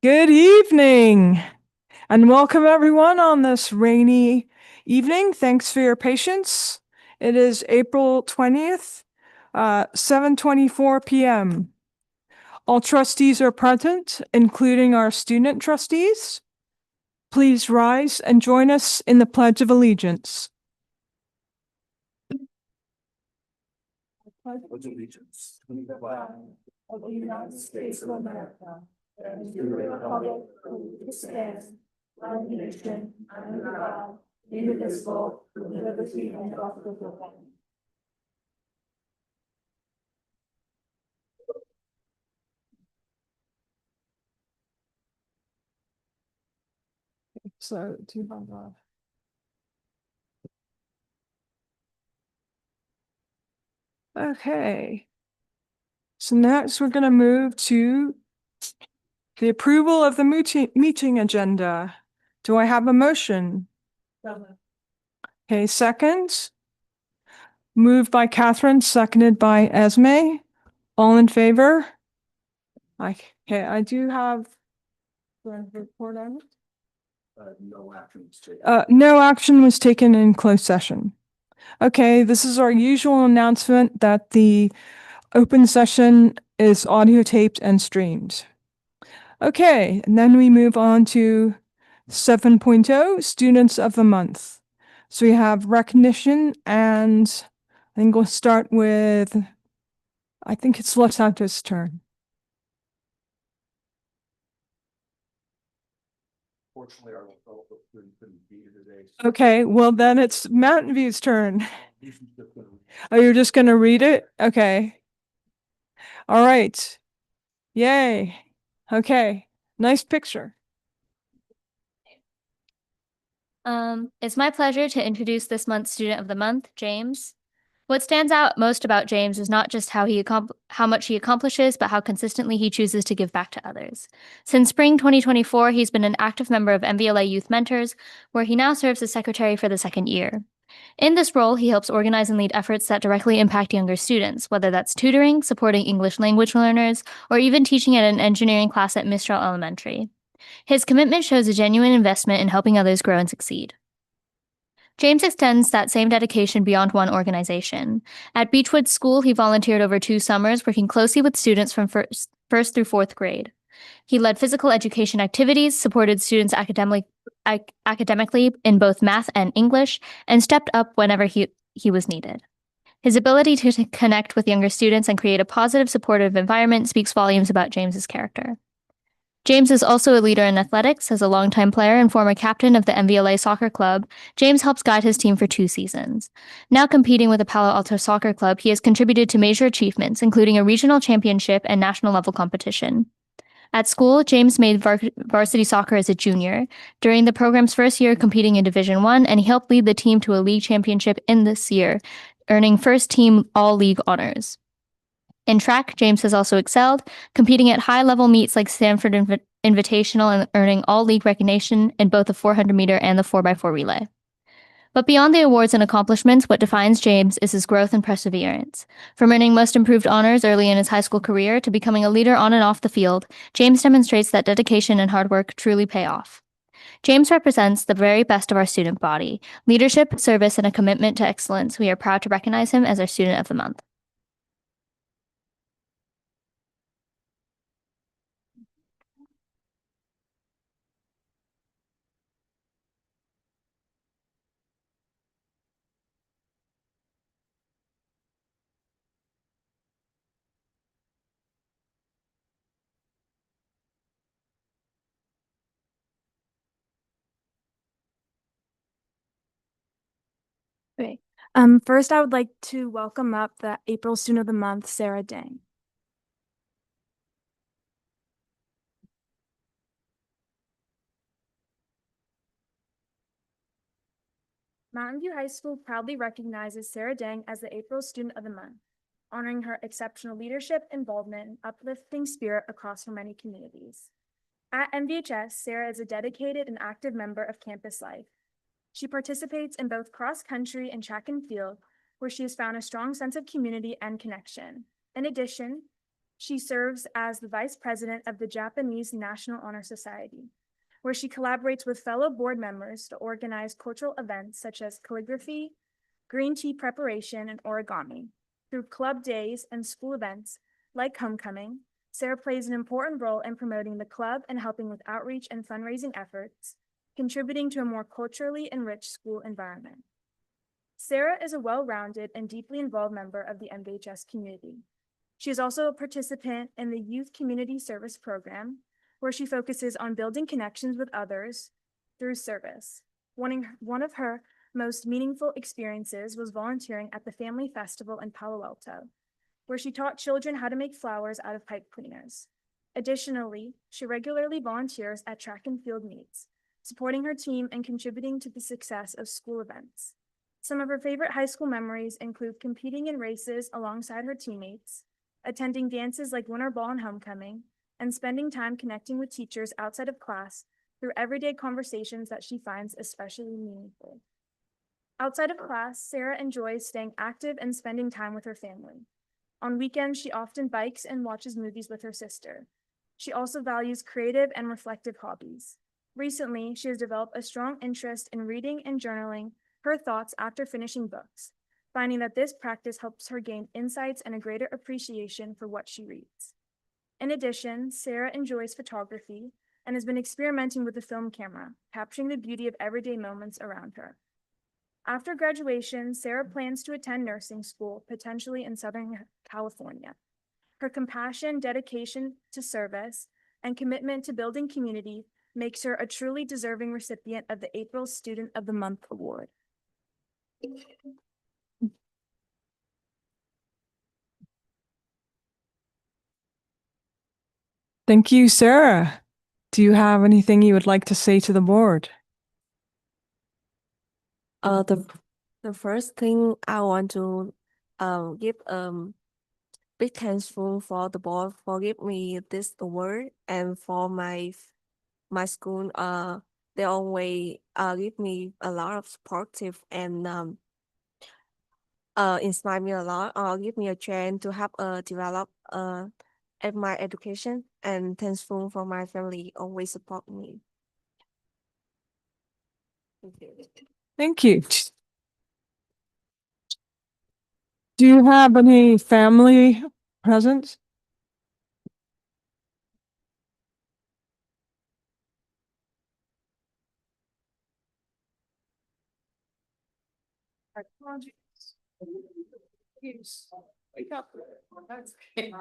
Good evening and welcome everyone on this rainy evening. Thanks for your patience. It is April 20th, 7:24 p.m. All trustees are present, including our student trustees. Please rise and join us in the Pledge of Allegiance. Pledge allegiance to the flag of the United States of America and to the republic for which it stands, one nation, under God, indivisible, with liberty and justice for all. So 200. Okay. So next we're going to move to the approval of the meeting agenda. Do I have a motion? Okay, second. Moved by Catherine, seconded by Esme. All in favor? Okay, I do have. Do I have a report on it? No action was taken. No action was taken in closed session. Okay, this is our usual announcement that the open session is audio taped and streamed. Okay, and then we move on to 7.0, Students of the Month. So we have recognition, and I think we'll start with, I think it's Latanta's turn. Fortunately, our local student couldn't be here today. Okay, well then it's Mountain View's turn. Oh, you're just gonna read it? Okay. All right. Yay. Okay. Nice picture. It's my pleasure to introduce this month's Student of the Month, James. What stands out most about James is not just how much he accomplishes, but how consistently he chooses to give back to others. Since spring 2024, he's been an active member of MVLA Youth Mentors, where he now serves as secretary for the second year. In this role, he helps organize and lead efforts that directly impact younger students, whether that's tutoring, supporting English language learners, or even teaching at an engineering class at Mistral Elementary. His commitment shows a genuine investment in helping others grow and succeed. James extends that same dedication beyond one organization. At Beechwood School, he volunteered over 2 summers, working closely with students from first through 4th grade. He led physical education activities, supported students academically in both math and English, and stepped up whenever he was needed. His ability to connect with younger students and create a positive, supportive environment speaks volumes about James's character. James is also a leader in athletics. As a longtime player and former captain of the MVLA soccer club, James helps guide his team for 2 seasons. Now competing with the Palo Alto Soccer Club, he has contributed to major achievements, including a regional championship and national level competition. At school, James made varsity soccer as a junior, during the program's first year competing in Division I, and he helped lead the team to a league championship in this year, earning first team all-league honors. In track, James has also excelled, competing at high-level meets like Stanford Invitational and earning all-league recognition in both the 400-meter and the 4x4 relay. But beyond the awards and accomplishments, what defines James is his growth and perseverance. From earning most improved honors early in his high school career to becoming a leader on and off the field, James demonstrates that dedication and hard work truly pay off. James represents the very best of our student body. Leadership, service, and a commitment to excellence. We are proud to recognize him as our Student of the Month. Okay. First, I would like to welcome up the April Student of the Month, Sarah Dang. Mountain View High School proudly recognizes Sarah Dang as the April Student of the Month, honoring her exceptional leadership, involvement, and uplifting spirit across her many communities. At MVHS, Sarah is a dedicated and active member of campus life. She participates in both cross-country and track and field, where she has found a strong sense of community and connection. In addition, She serves as the Vice President of the Japanese National Honor Society, where she collaborates with fellow board members to organize cultural events such as calligraphy, green tea preparation, and origami. Through club days and school events like homecoming, Sarah plays an important role in promoting the club and helping with outreach and fundraising efforts, contributing to a more culturally enriched school environment. Sarah is a well-rounded and deeply involved member of the MVHS community. She is also a participant in the Youth Community Service Program, where she focuses on building connections with others through service. One of her most meaningful experiences was volunteering at the Family Festival in Palo Alto, where she taught children how to make flowers out of pipe cleaners. Additionally, she regularly volunteers at track and field meets, supporting her team and contributing to the success of school events. Some of her favorite high school memories include competing in races alongside her teammates, attending dances like Winter Ball and Homecoming, and spending time connecting with teachers outside of class through everyday conversations that she finds especially meaningful. Outside of class, Sarah enjoys staying active and spending time with her family. On weekends, she often bikes and watches movies with her sister. She also values creative and reflective hobbies. Recently, she has developed a strong interest in reading and journaling her thoughts after finishing books, finding that this practice helps her gain insights and a greater appreciation for what she reads. In addition, Sarah enjoys photography and has been experimenting with the film camera, capturing the beauty of everyday moments around her. After graduation, Sarah plans to attend nursing school, potentially in Southern California. Her compassion, dedication to service, and commitment to building community makes her a truly deserving recipient of the April Student of the Month Award. Thank you, Sarah. Do you have anything you would like to say to the board? The first thing I want to give big thankful for the board for give me this award, and for my school they always give me a lot of supportive and inspire me a lot, or give me a chance to have develop at my education, and thankful for my family always support me. Thank you. Thank you. Do you have any family present? Wake up. That's okay.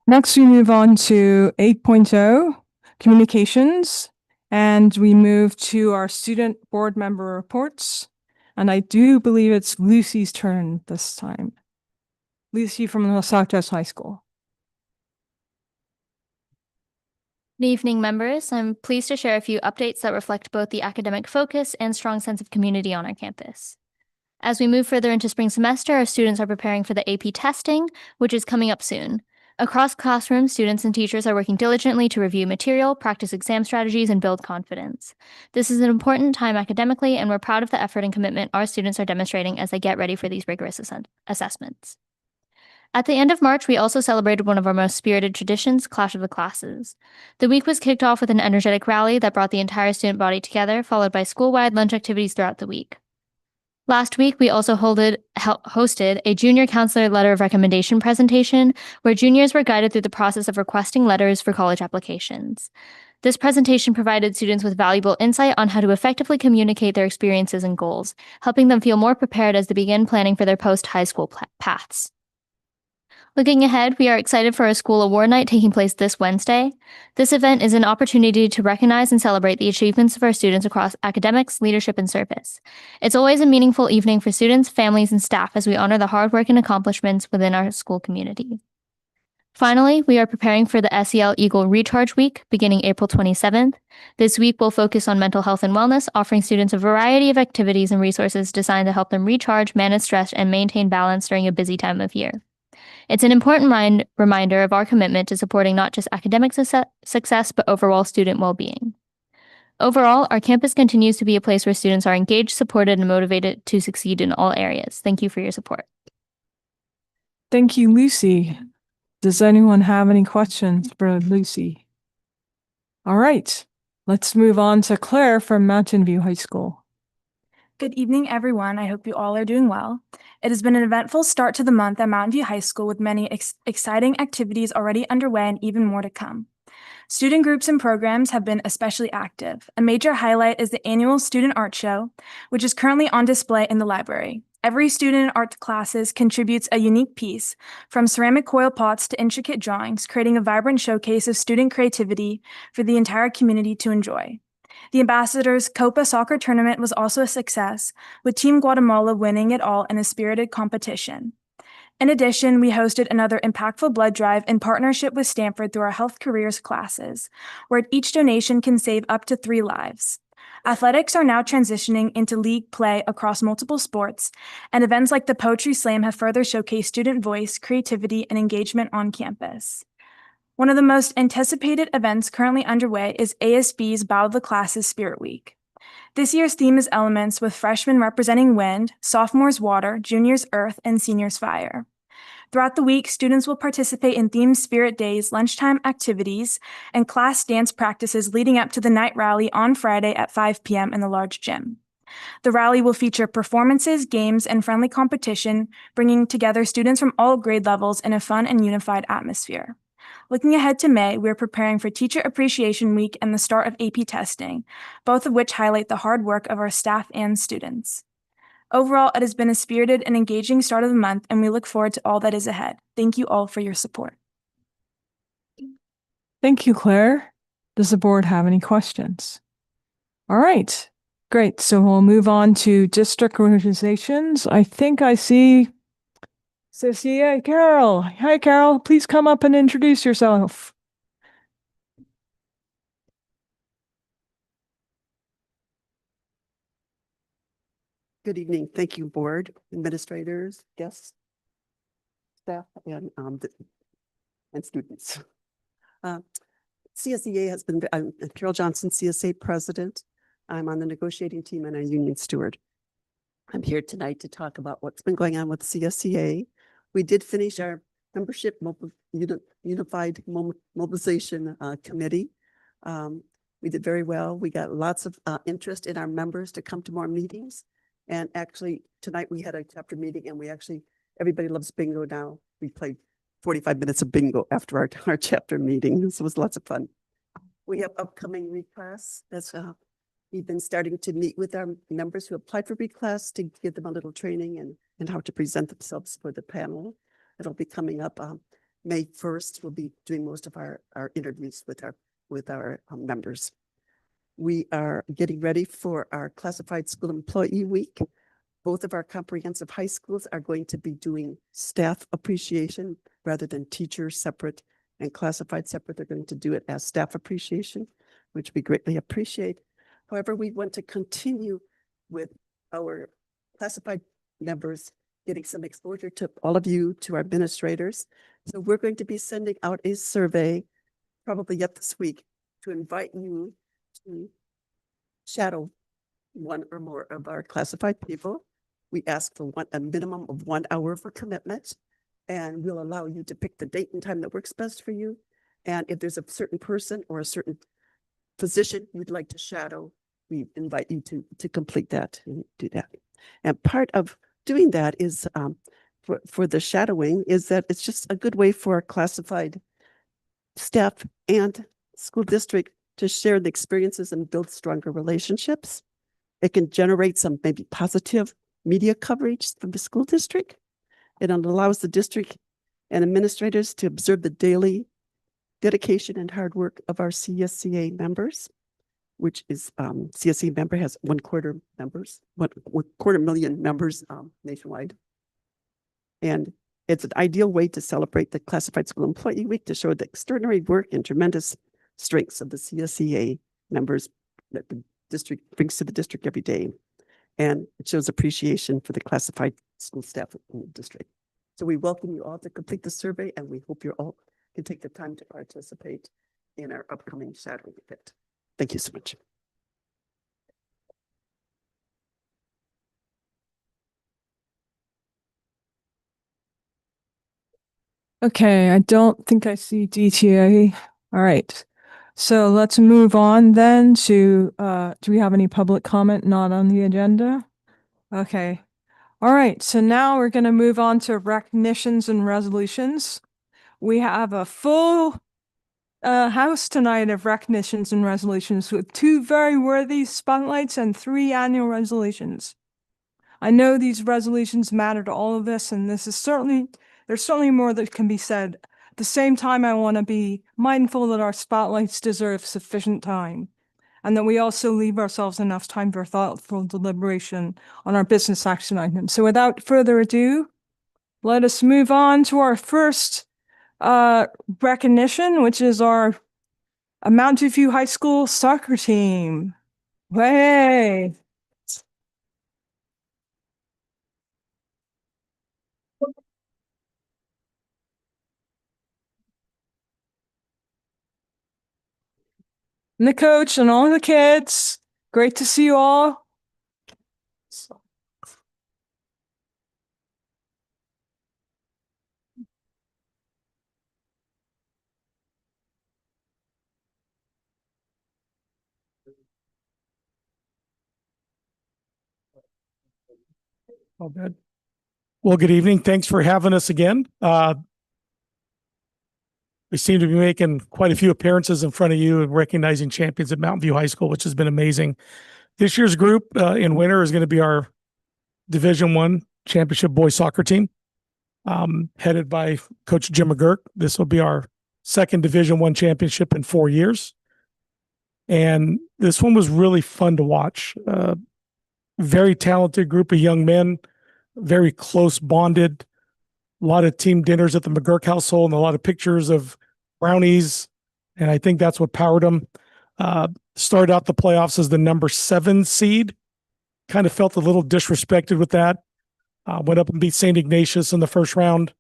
Next, we move on to 8.0, communications, and we move to our student board member reports. And I do believe it's Lucy's turn this time. Lucy from Los Altos High School. Good evening, members. I'm pleased to share a few updates that reflect both the academic focus and strong sense of community on our campus. As we move further into spring semester, our students are preparing for the AP testing, which is coming up soon. Across classrooms, students and teachers are working diligently to review material, practice exam strategies, and build confidence. This is an important time academically, and we're proud of the effort and commitment our students are demonstrating as they get ready for these rigorous assessments. At the end of March, we also celebrated one of our most spirited traditions, Clash of the Classes. The week was kicked off with an energetic rally that brought the entire student body together, followed by school-wide lunch activities throughout the week. Last week, we also hosted a junior counselor letter of recommendation presentation where juniors were guided through the process of requesting letters for college applications. This presentation provided students with valuable insight on how to effectively communicate their experiences and goals, helping them feel more prepared as they begin planning for their post-high school paths. Looking ahead, we are excited for a school award night taking place this Wednesday. This event is an opportunity to recognize and celebrate the achievements of our students across academics, leadership, and service. It's always a meaningful evening for students, families, and staff as we honor the hard work and accomplishments within our school community. Finally, we are preparing for the SEL Eagle Recharge Week beginning April 27th. This week will focus on mental health and wellness, offering students a variety of activities and resources designed to help them recharge, manage stress, and maintain balance during a busy time of year. It's an important reminder of our commitment to supporting not just academic success, but overall student well-being. Overall, our campus continues to be a place where students are engaged, supported, and motivated to succeed in all areas. Thank you for your support. Thank you, Lucy. Does anyone have any questions for Lucy? All right, let's move on to Claire from Mountain View High School. Good evening, everyone. I hope you all are doing well. It has been an eventful start to the month at Mountain View High School with many exciting activities already underway and even more to come. Student groups and programs have been especially active. A major highlight is the annual Student Art Show, which is currently on display in the library. Every student in art classes contributes a unique piece, from ceramic coil pots to intricate drawings, creating a vibrant showcase of student creativity for the entire community to enjoy. The Ambassadors Copa Soccer Tournament was also a success, with Team Guatemala winning it all in a spirited competition. In addition, we hosted another impactful blood drive in partnership with Stanford through our Health Careers classes, where each donation can save up to 3 lives. Athletics are now transitioning into league play across multiple sports, and events like the Poetry Slam have further showcased student voice, creativity, and engagement on campus. One of the most anticipated events currently underway is ASB's Bow of the Classes Spirit Week. This year's theme is elements, with freshmen representing wind, sophomores water, juniors earth, and seniors fire. Throughout the week, students will participate in themed spirit days, lunchtime activities, and class dance practices leading up to the night rally on Friday at 5 p.m. in the large gym. The rally will feature performances, games, and friendly competition, bringing together students from all grade levels in a fun and unified atmosphere. Looking ahead to May, we are preparing for Teacher Appreciation Week and the start of AP testing, both of which highlight the hard work of our staff and students. Overall, it has been a spirited and engaging start of the month, and we look forward to all that is ahead. Thank you all for your support. Thank you, Claire. Does the board have any questions? All right, great. So we'll move on to district organizations. I think I see Cecilia Carol. Hi, Carol. Please come up and introduce yourself. Good evening. Thank you, board, administrators, guests, staff, and students. CSEA has been, I'm Carol Johnson, CSA president. I'm on the negotiating team and a union steward. I'm here tonight to talk about what's been going on with CSEA. We did finish our membership unified mobilization committee. We did very well. We got lots of interest in our members to come to more meetings. And actually, tonight we had a chapter meeting, and everybody loves bingo now. We played 45 minutes of bingo after our chapter meeting. So it was lots of fun. We have upcoming reclass. We've been starting to meet with our members who applied for reclass to give them a little training and how to present themselves for the panel. It'll be coming up May 1st. We'll be doing most of our interviews with our members. We are getting ready for our Classified School Employee Week. Both of our comprehensive high schools are going to be doing staff appreciation rather than teachers separate and classified separate. They're going to do it as staff appreciation, which we greatly appreciate. However, we want to continue with our classified members getting some exposure to all of you, to our administrators. So we're going to be sending out a survey probably yet this week to invite you to shadow one or more of our classified people. We ask for a minimum of 1 hour for commitment, and we'll allow you to pick the date and time that works best for you. And if there's a certain person or a certain position you'd like to shadow, we invite you to complete that and do that. And part of doing that is for the shadowing is that it's just a good way for our classified staff and school district to share the experiences and build stronger relationships. It can generate some maybe positive media coverage from the school district. It allows the district and administrators to observe the daily dedication and hard work of our CSCA members, which is CSCA member has 1/4 members, 1/4 million members nationwide. And it's an ideal way to celebrate the Classified School Employee Week to show the extraordinary work and tremendous strengths of the CSCA members that the district brings to the district every day. And it shows appreciation for the classified school staff in the district. So we welcome you all to complete the survey, and we hope you all can take the time to participate in our upcoming shadowing event. Thank you so much. Okay, I don't think I see DTA. All right. So let's move on then to, do we have any public comment not on the agenda? Okay. All right. So now we're going to move on to recognitions and resolutions. We have a full house tonight of recognitions and resolutions with 2 very worthy spotlights and 3 annual resolutions. I know these resolutions matter to all of us, and there's certainly more that can be said. At the same time, I want to be mindful that our spotlights deserve sufficient time, and that we also leave ourselves enough time for thoughtful deliberation on our business action items. So without further ado, let us move on to our first recognition, which is our Mountain View High School soccer team. Way! And the coach and all the kids. Great to see you all. All good. Well, good evening. Thanks for having us again. We seem to be making quite a few appearances in front of you and recognizing champions at Mountain View High School, which has been amazing. This year's group in winter is going to be our Division I championship boys soccer team, headed by Coach Jim McGurk. This will be our second Division I championship in 4 years. And this one was really fun to watch. Very talented group of young men, very close bonded, a lot of team dinners at the McGurk household and a lot of pictures of brownies. And I think that's what powered them. Started out the playoffs as the number 7 seed. Kind of felt a little disrespected with that. Went up and beat St. Ignatius in the first round.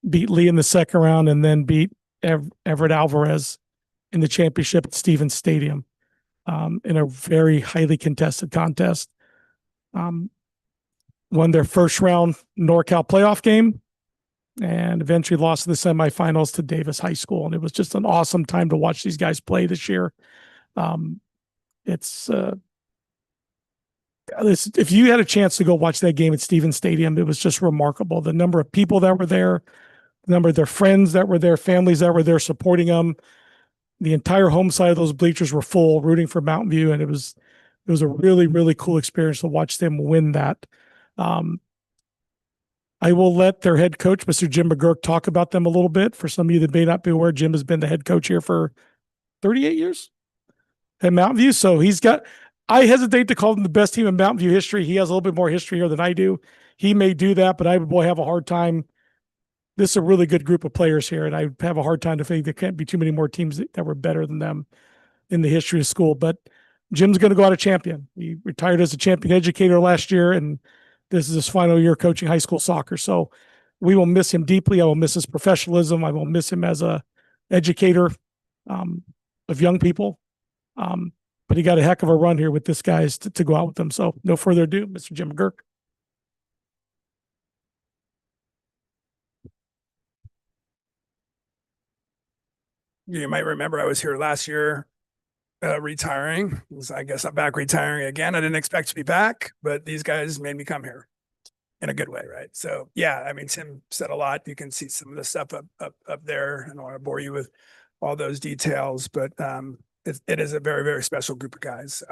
Beat Lee in the second round, and then beat Everett Alvarez in the championship at Stevens Stadium in a very highly contested contest. Won their first round NorCal playoff game and eventually lost in the semifinals to Davis High School. And it was just an awesome time to watch these guys play this year. If you had a chance to go watch that game at Stevens Stadium, it was just remarkable. The number of people that were there, the number of their friends that were there, families that were there supporting them. The entire home side of those bleachers were full, rooting for Mountain View, and it was a really, really cool experience to watch them win that. I will let their head coach, Mr. Jim McGurk, talk about them a little bit. For some of you that may not be aware, Jim has been the head coach here for 38 years at Mountain View. So I hesitate to call him the best team in Mountain View history. He has a little bit more history here than I do. He may do that, but I would have a hard time. This is a really good group of players here, and I have a hard time to think there can't be too many more teams that were better than them in the history of school. But Jim's going to go out a champion. He retired as a champion educator last year, and this is his final year coaching high school soccer. So we will miss him deeply. I will miss his professionalism. I will miss him as a educator of young people. But he got a heck of a run here with this guys to go out with them. So no further ado, Mr. Jim McGurk. You might remember I was here last year retiring. I guess I'm back retiring again. I didn't expect to be back, but these guys made me come here in a good way, right? So yeah, I mean, Tim said a lot. You can see some of the stuff up there. I don't want to bore you with all those details, but it is a very, very special group of guys.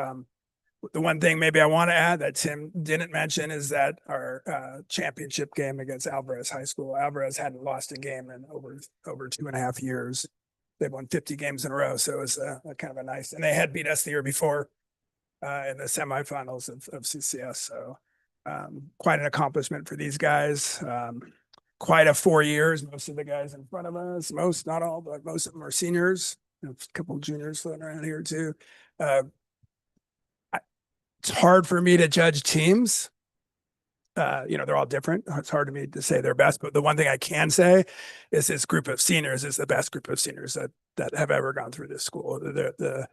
The one thing maybe I want to add that Tim didn't mention is that our championship game against Alvarez High School, Alvarez hadn't lost a game in over 2.5 years. They've won 50 games in a row, so it was a kind of a nice. And they had beat us the year before in the semifinals of CCS. So quite an accomplishment for these guys. Quite a 4 years. Most of the guys in front of us, not all, but most of them are seniors. A couple of juniors floating around here too. It's hard for me to judge teams. They're all different. It's hard to me to say they're best, but the one thing I can say is this group of seniors is the best group of seniors that have ever gone through this school. The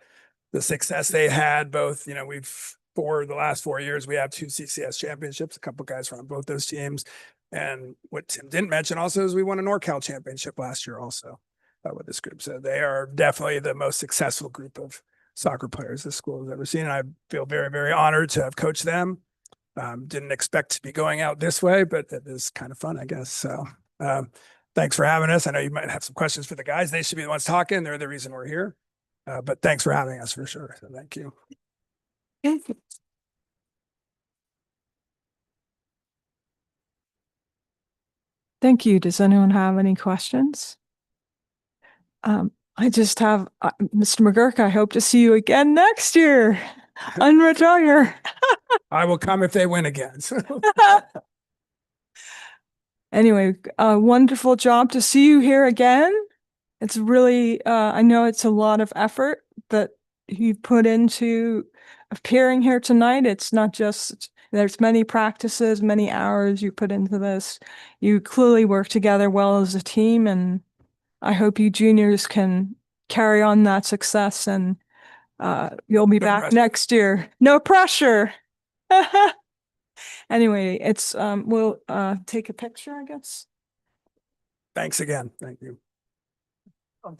success they had, both, for the last 4 years, we have 2 CCS championships, a couple guys from both those teams. And what Tim didn't mention also is we won a NorCal championship last year also with this group. So they are definitely the most successful group of soccer players this school has ever seen. And I feel very, very honored to have coached them. Didn't expect to be going out this way, but it is kind of fun, I guess. So thanks for having us. I know you might have some questions for the guys. They should be the ones talking. They're the reason we're here. But thanks for having us for sure. So thank you. Thank you. Does anyone have any questions? I just have, Mr. McGurk, I hope to see you again next year. Unretire. I will come if they win again. Anyway, wonderful job to see you here again. It's really, I know it's a lot of effort that you put into appearing here tonight. It's not just, there's many practices, many hours you put into this. You clearly work together well as a team, and I hope you juniors can carry on that success, and you'll be back next year. No pressure. Anyway, we'll take a picture, I guess. Thanks again. Thank you. Oh,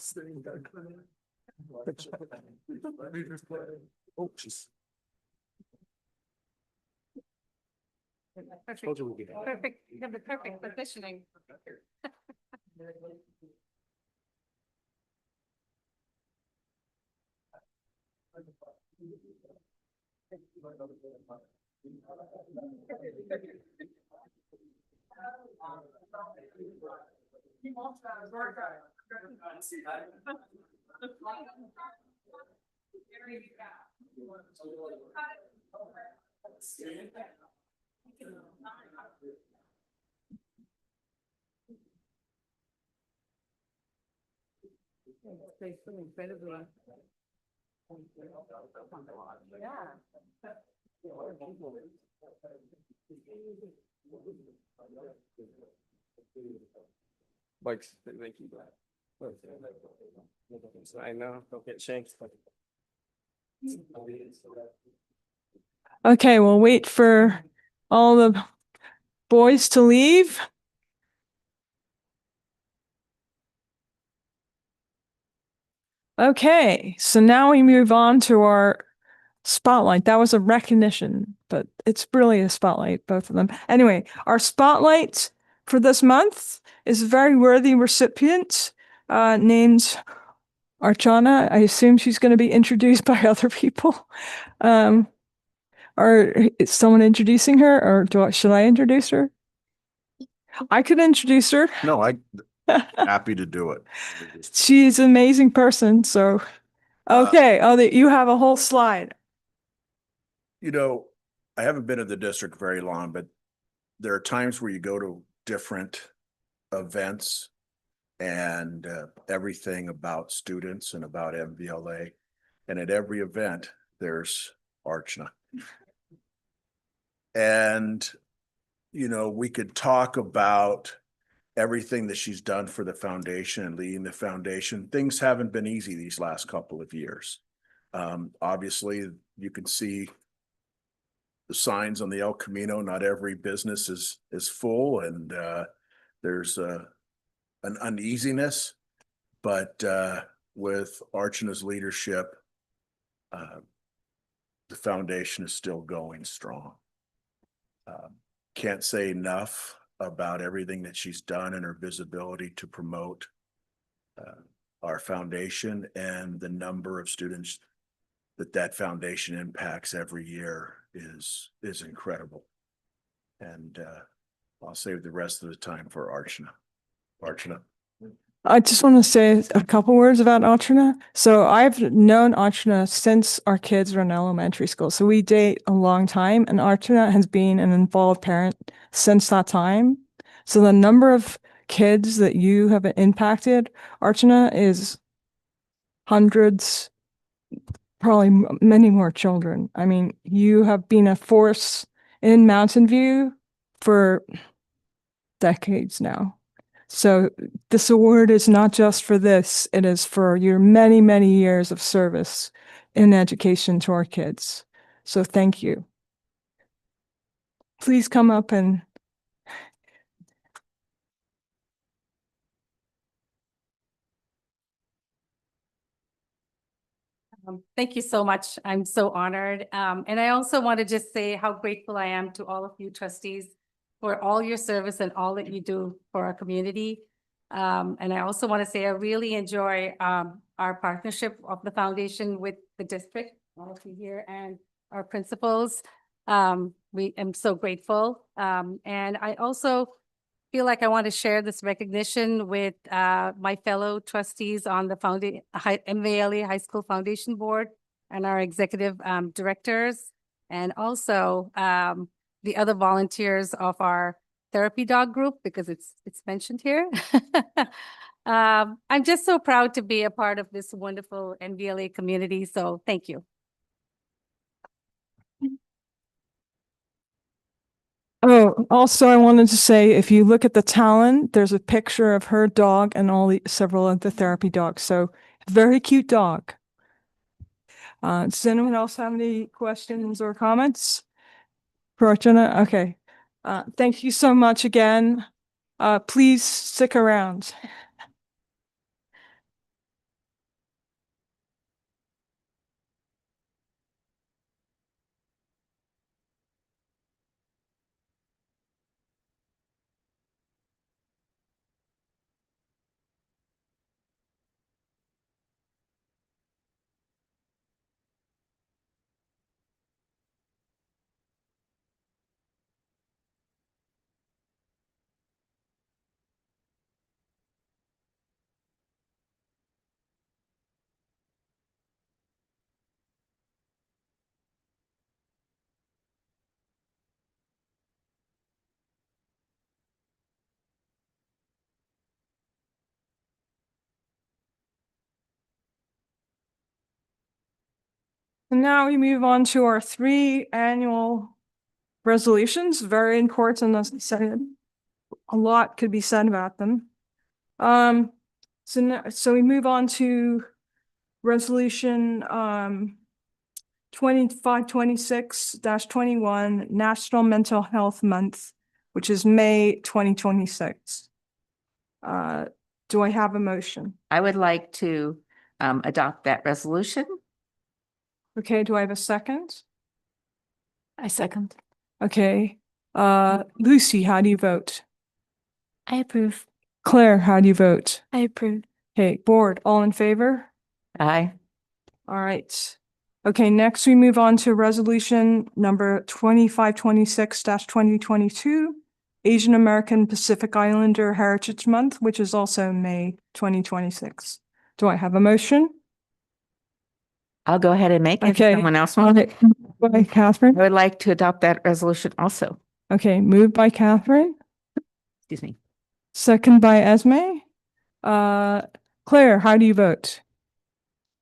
jeez. Perfect. You have the perfect positioning. Mike's, thank you. I know, don't get shanked. Okay, we'll wait for all the boys to leave. Okay, so now we move on to our spotlight. That was a recognition, but it's really a spotlight, both of them. Anyway, our spotlight for this month is a very worthy recipient named Archana. I assume she's going to be introduced by other people. Or is someone introducing her, or should I introduce her? I could introduce her. No, happy to do it. She's an amazing person. So, okay. You have a whole slide. I haven't been in the district very long, but there are times where you go to different events and everything about students and about MVLA. And at every event, there's Archana. And, we could talk about everything that she's done for the foundation and leading the foundation. Things haven't been easy these last couple of years. Obviously, you can see the signs on the El Camino. Not every business is full, and there's an uneasiness. But with Archana's leadership, the foundation is still going strong. Can't say enough about everything that she's done and her visibility to promote our foundation and the number of students that foundation impacts every year is incredible. And I'll save the rest of the time for Archana. Archana. I just want to say a couple words about Archana. So I've known Archana since our kids were in elementary school. So we date a long time, and Archana has been an involved parent since that time. So the number of kids that you have impacted, Archana, is hundreds, probably many more children. I mean, you have been a force in Mountain View for decades now. So this award is not just for this, it is for your many, many years of service in education to our kids. So thank you. Please come up and Thank you so much. I'm so honored. And I also want to just say how grateful I am to all of you trustees for all your service and all that you do for our community. And I also want to say I really enjoy our partnership of the foundation with the district, all of you here, and our principals. We am so grateful. And I also feel like I want to share this recognition with my fellow trustees on the MVLA High School Foundation Board and our executive directors, and also the other volunteers of our therapy dog group, because it's mentioned here. I'm just so proud to be a part of this wonderful MVLA community. So thank you. oh, also I wanted to say, if you look at the talent, there's a picture of her dog and several of the therapy dogs. So very cute dog. Does anyone else have any questions or comments for Archana? Okay. Thank you so much again. Please stick around. And now we move on to our 3 annual resolutions, very important, as I said. A lot could be said about them. So we move on to resolution 2526-21, National Mental Health Month, which is May 2026. Do I have a motion? I would like to adopt that resolution. Okay, do I have a second? I second. Okay. Lucy, how do you vote? I approve. Claire, how do you vote? I approve. Okay, board, all in favor? Aye. All right. Okay, next we move on to resolution number 2526-2022, Asian American Pacific Islander Heritage Month, which is also May 2026. Do I have a motion? I'll go ahead and make it. Okay. Someone else want it? By Catherine. I would like to adopt that resolution also. Okay, moved by Catherine, Excuse me. second by Esme. Claire, how do you vote?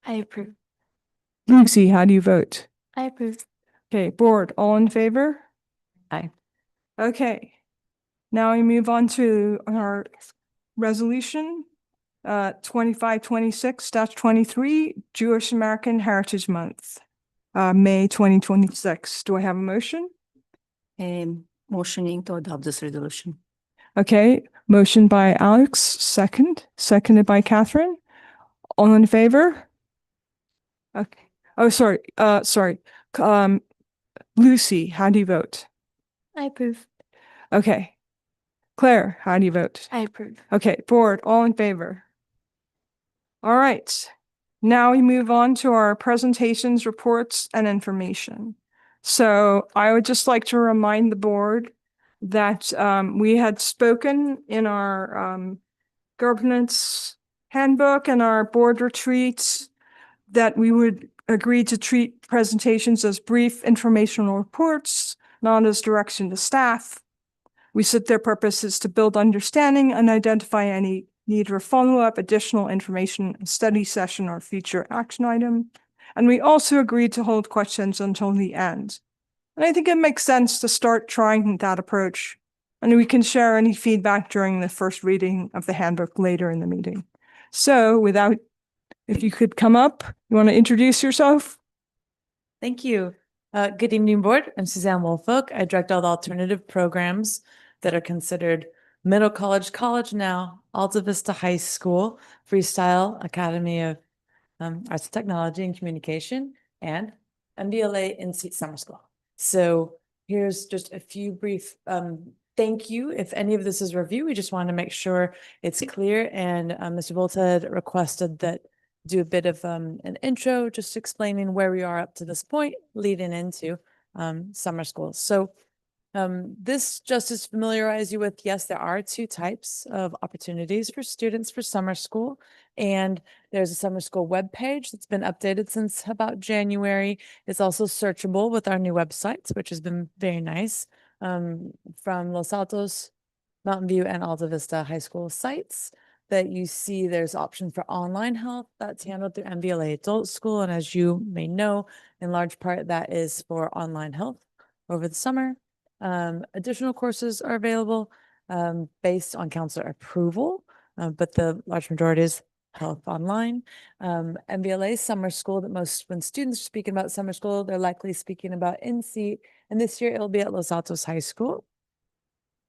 I approve. Lucy, how do you vote? I approve. Okay, board, all in favor? Aye. Okay. Now we move on to our resolution, 2526-23, Jewish American Heritage Month, May 2026. Do I have a motion? Motioning to adopt this resolution. Okay, motion by Alex, seconded by Catherine. All in favor? Okay. Oh, sorry. Lucy, how do you vote? I approve. Okay. Claire, how do you vote? I approve. Okay, board, all in favor? All right. Now we move on to our presentations, reports, and information. So I would just like to remind the board that we had spoken in our governance handbook and our board retreats that we would agree to treat presentations as brief informational reports, not as direction to staff. We said their purpose is to build understanding and identify any need for follow-up, additional information, a study session, or future action item. And we also agreed to hold questions until the end. And I think it makes sense to start trying that approach. And we can share any feedback during the first reading of the handbook later in the meeting. So if you could come up, you want to introduce yourself? Thank you. Good evening, board. I'm Suzanne Woolfolk. I direct all the alternative programs that are considered middle college, college now, Alta Vista High School, Freestyle Academy of Arts and Technology and Communication, and MVLA in-seat summer school. So here's just a few brief thank you. If any of this is review, we just want to make sure it's clear. And Mr. Volta had requested that do a bit of an intro, just explaining where we are up to this point, leading into summer school. So this just to familiarize you with, yes, there are two types of opportunities for students for summer school. And there's a summer school webpage that's been updated since about January. It's also searchable with our new websites, which has been very nice, from Los Altos, Mountain View, and Alta Vista High School sites. That you see there's option for online help that's handled through MVLA Adult School. And as you may know, in large part, that is for online health over the summer. Additional courses are available based on counselor approval, but the large majority is health online. MVLA summer school, that when students are speaking about summer school, they're likely speaking about in-seat. And this year it'll be at Los Altos High School.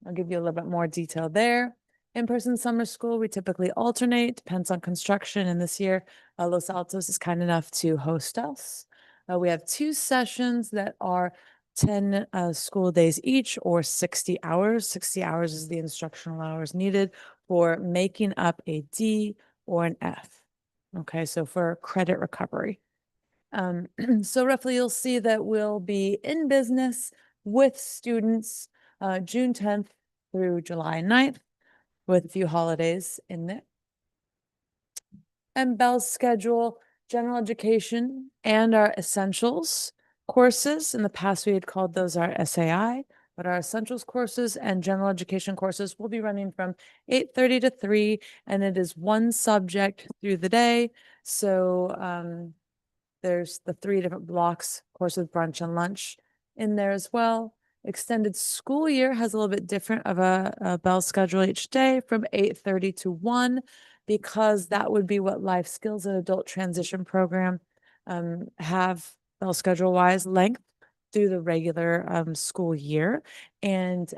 I'll give you a little bit more detail there. In-person summer school, we typically alternate, depends on construction. And this year, Los Altos is kind enough to host us. We have 2 sessions that are 10 school days each, or 60 hours. 60 hours is the instructional hours needed for making up a D or an F. Okay, so for credit recovery. So roughly you'll see that we'll be in business with students June 10th through July 9th, with a few holidays in there. And Bell's schedule, general education and our essentials courses. In the past, we had called those our SAI, but our essentials courses and general education courses will be running from 8:30 to 3, and it is one subject through the day. So there's the 3 different blocks, course with brunch and lunch in there as well. Extended school year has a little bit different of a bell schedule each day from 8:30 to 1, because that would be what life skills and adult transition program have bell schedule wise length through the regular school year. And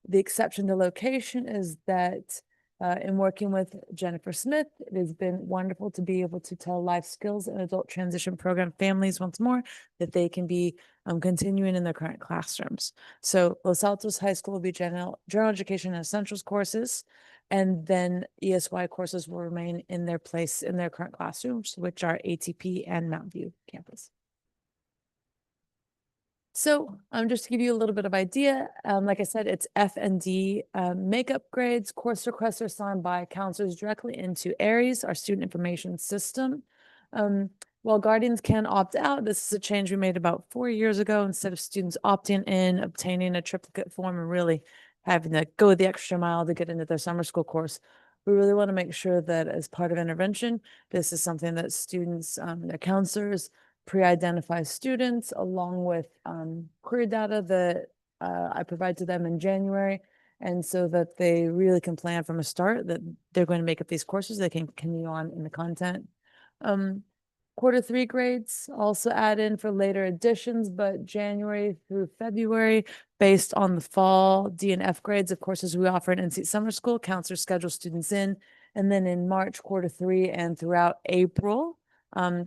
the exception to location is that in working with Jennifer Smith, it has been wonderful to be able to tell life skills and adult transition program families once more that they can be continuing in their current classrooms. So Los Altos High School will be general education and essentials courses, and then ESY courses will remain in their place in their current classrooms, which are ATP and Mountain View campus. So just to give you a little bit of idea, like I said, it's F&D makeup grades. Course requests are signed by counselors directly into ARIES, our student information system. While guardians can opt out, this is a change we made about 4 years ago. Instead of students opting in, obtaining a triplicate form, and really having to go the extra mile to get into their summer school course, we really want to make sure that as part of intervention, this is something that students, their counselors, pre-identify students along with career data that I provide to them in January. And so that they really can plan from a start that they're going to make up these courses, they can continue on in the content. Q3 grades also add in for later additions, but January through February, based on the fall D and F grades of courses we offer in in-seat summer school, counselors schedule students in. And then in March, Q3, and throughout April,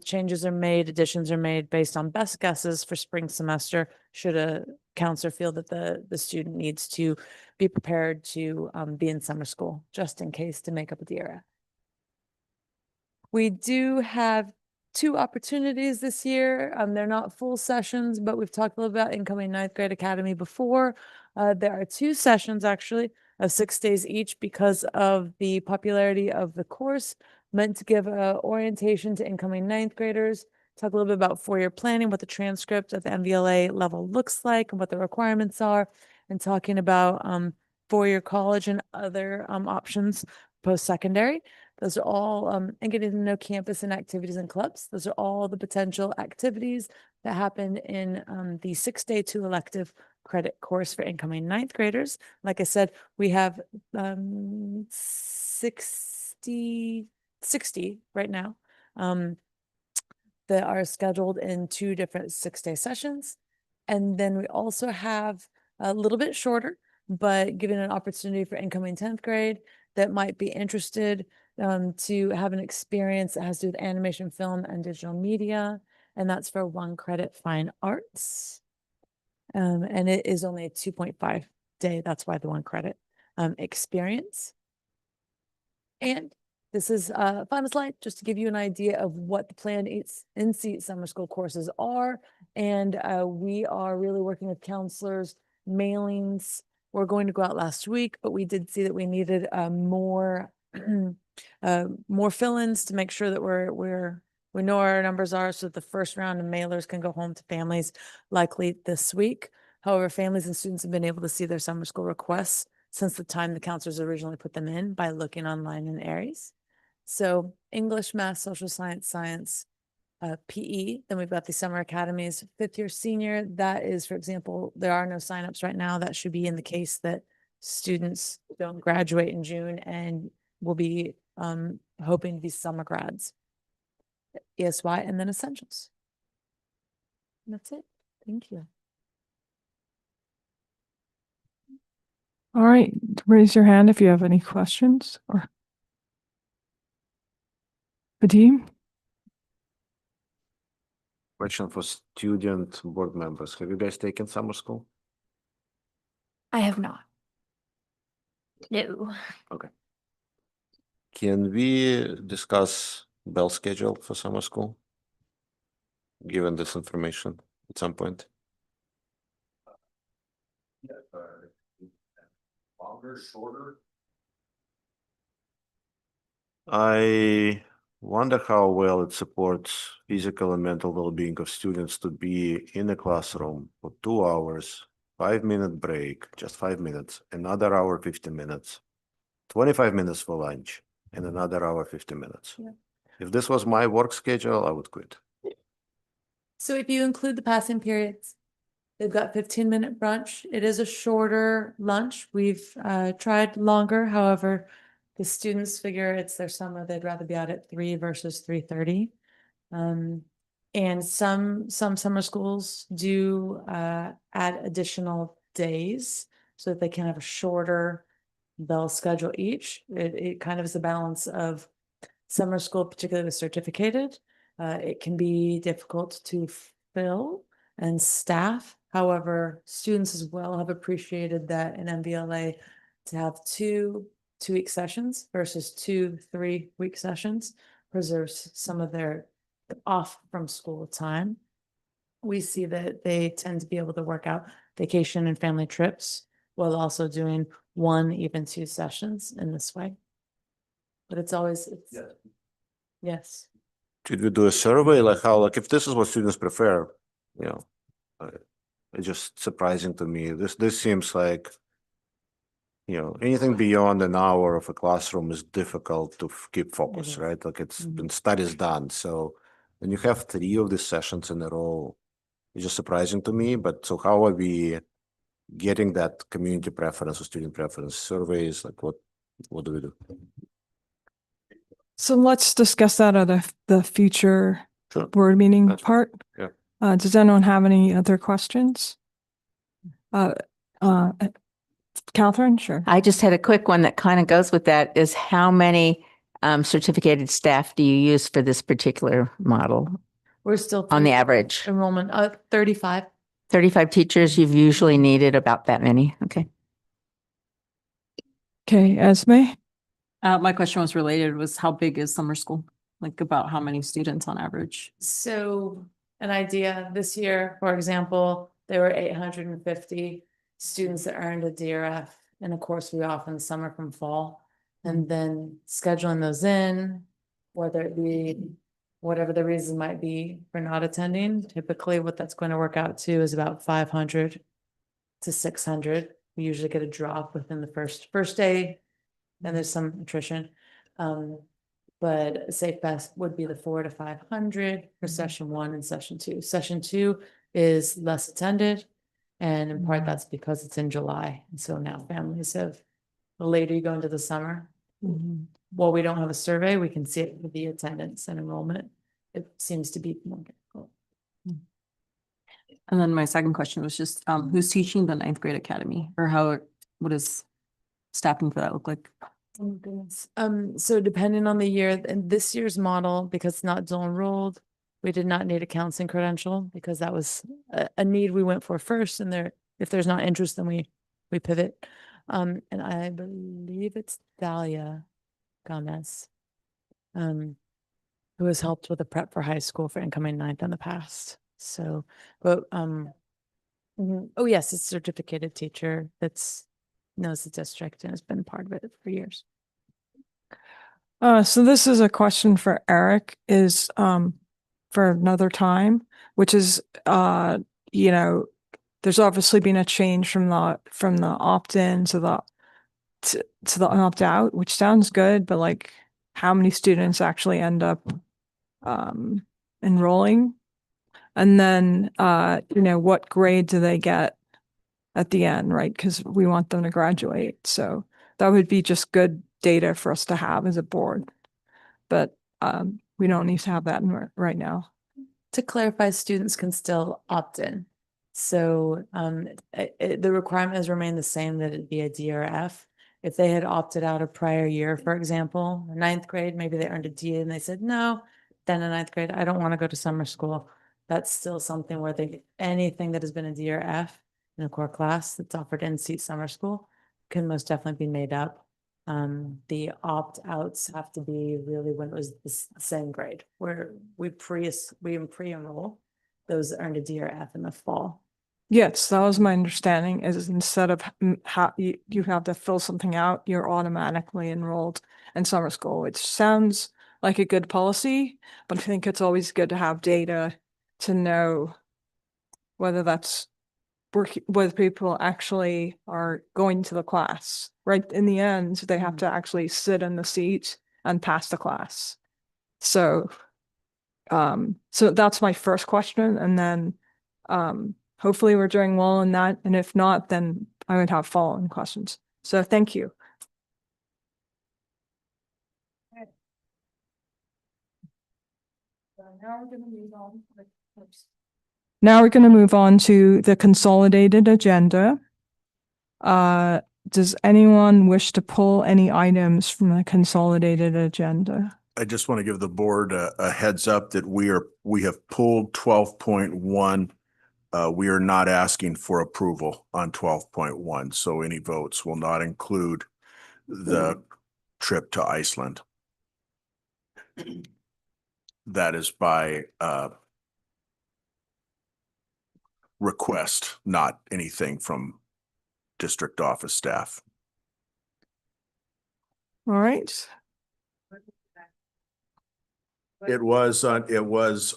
changes are made, additions are made based on best guesses for spring semester, should a counselor feel that the student needs to be prepared to be in summer school, just in case to make up a DRF. We do have 2 opportunities this year. They're not full sessions, but we've talked a little about Incoming Ninth Grade Academy before. There are 2 sessions actually of 6 days each because of the popularity of the course, meant to give a orientation to incoming ninth graders, talk a little bit about 4-year planning, what the transcript at the MVLA level looks like and what the requirements are, and talking about 4-year college and other options post-secondary. Those are all, and getting to know campus and activities and clubs. Those are all the potential activities that happen in the 6-day 2 elective credit course for incoming ninth graders. Like I said, we have 60 right now that are scheduled in 2 different 6-day sessions. And then we also have a little bit shorter, but giving an opportunity for incoming 10th grade that might be interested to have an experience that has to do with animation, film, and digital media. And that's for 1 credit fine arts. And it is only a 2.5 day. That's why the 1 credit experience. And this is a final slide just to give you an idea of what the planned in-seat summer school courses are. And we are really working with counselors, mailings. We're going to go out last week, but we did see that we needed more more fill-ins to make sure that we know our numbers are, so that the first round of mailers can go home to families likely this week. However, families and students have been able to see their summer school requests since the time the counselors originally put them in by looking online in Aries. So English, math, social science, science, PE. Then we've got the summer academies, 5th year, senior. That is, for example, there are no signups right now. That should be in the case that students don't graduate in June and will be hoping to be summer grads. ESY and then essentials. And that's it. Thank you. All right, raise your hand if you have any questions or. Vadim? Question for student board members. Have you guys taken summer school? I have not. No. Can we discuss bell schedule for summer school? Given this information at some point. Longer, shorter? I wonder how well it supports physical and mental well-being of students to be in a classroom for 2 hours, 5-minute break, just 5 minutes, another hour, 15 minutes, 25 minutes for lunch, and another hour, 50 minutes. Yeah. If this was my work schedule, I would quit. So if you include the passing periods, they've got 15-minute brunch. It is a shorter lunch. We've tried longer. However, the students figure it's their summer. They'd rather be out at 3 versus 3:30. And some summer schools do add additional days so that they can have a shorter bell schedule each. It kind of is a balance of summer school, particularly with certificated. It can be difficult to fill and staff. However, students as well have appreciated that in MVLA to have 2 2-week sessions versus 2 3-week sessions preserves some of their off from school time. We see that they tend to be able to work out vacation and family trips while also doing 1, even 2 sessions in this way. But it's always, yes. Should we do a survey like if this is what students prefer, you know, it's just surprising to me. This seems like, you know, anything beyond an hour of a classroom is difficult to keep focus, is. right? Like it's Mhm. been studies done. So when you have 3 of these sessions in a row, it's just surprising to me. But so how are we getting that community preference or student preference surveys? Like what do we do? So let's discuss that at the future Sure. board meeting That's fine. part. Yeah. Does anyone have any other questions? Catherine, sure. I just had a quick one that kind of goes with that is how many certificated staff do you use for this particular model? We're still On the through average? enrollment, 35. 35 teachers, you've usually needed about that many. Okay. Okay, Esme? My question was related, was how big is summer school? Like about how many students on average? So an idea, this year, for example, there were 850 students that earned a DRF in a course we offer in the summer from fall. And then scheduling those in, whether it be whatever the reason might be for not attending, typically what that's going to work out to is about 500 to 600. We usually get a drop within the first day, then there's some attrition. But a safe bet would be the 400 to 500 for session 1 and session 2. Session 2 is less attended, and in part that's because it's in July. And so now families have, the later you go into the summer, while we don't have a survey, we can see it with the attendance and enrollment. It seems to be more difficult. And then my second question was just, who's teaching the 9th grade academy, or what does staffing for that look like? Oh my goodness. So depending on the year, and this year's model, because it's not dual enrolled, we did not need a counseling credential because that was a need we went for first. And if there's not interest, then we pivot. And I believe it's Dahlia Gomez, who has helped with the prep for high school for incoming 9th in the past. So, but oh yes, it's a certificated teacher that's knows the district and has been part of it for years. So this is a question for Eric, is for another time, which is you know, there's obviously been a change from the opt-in to the opt-out, which sounds good, but like how many students actually end up enrolling? And then you know, what grade do they get at the end, right? Because we want them to graduate. So that would be just good data for us to have as a board. But we don't need to have that right now. To clarify, students can still opt in. So the requirement has remained the same, that it be a DRF. If they had opted out a prior year, for example, 9th grade, maybe they earned a D and they said, no, then in 9th grade, I don't want to go to summer school. That's still something where anything that has been a DRF in a core class that's offered in-seat summer school can most definitely be made up. The opt-outs have to be really when it was the same grade, where we pre-enroll those that earned a DRF in the fall. Yes, that was my understanding, is instead of how you have to fill something out, you're automatically enrolled in summer school, which sounds like a good policy, but I think it's always good to have data to know whether that's whether people actually are going to the class. Right in the end, they have to actually sit in the seat and pass the class. So so that's my first question, and then hopefully we're doing well in that, and if not, then I would have follow-on questions. So thank you. Now we're going to move on to the consolidated agenda. Does anyone wish to pull any items from the consolidated agenda? I just want to give the board a heads up that we have pulled 12.1. We are not asking for approval on 12.1, so any votes will not include the trip to Iceland. That is by request, not anything from district office staff. All right. It was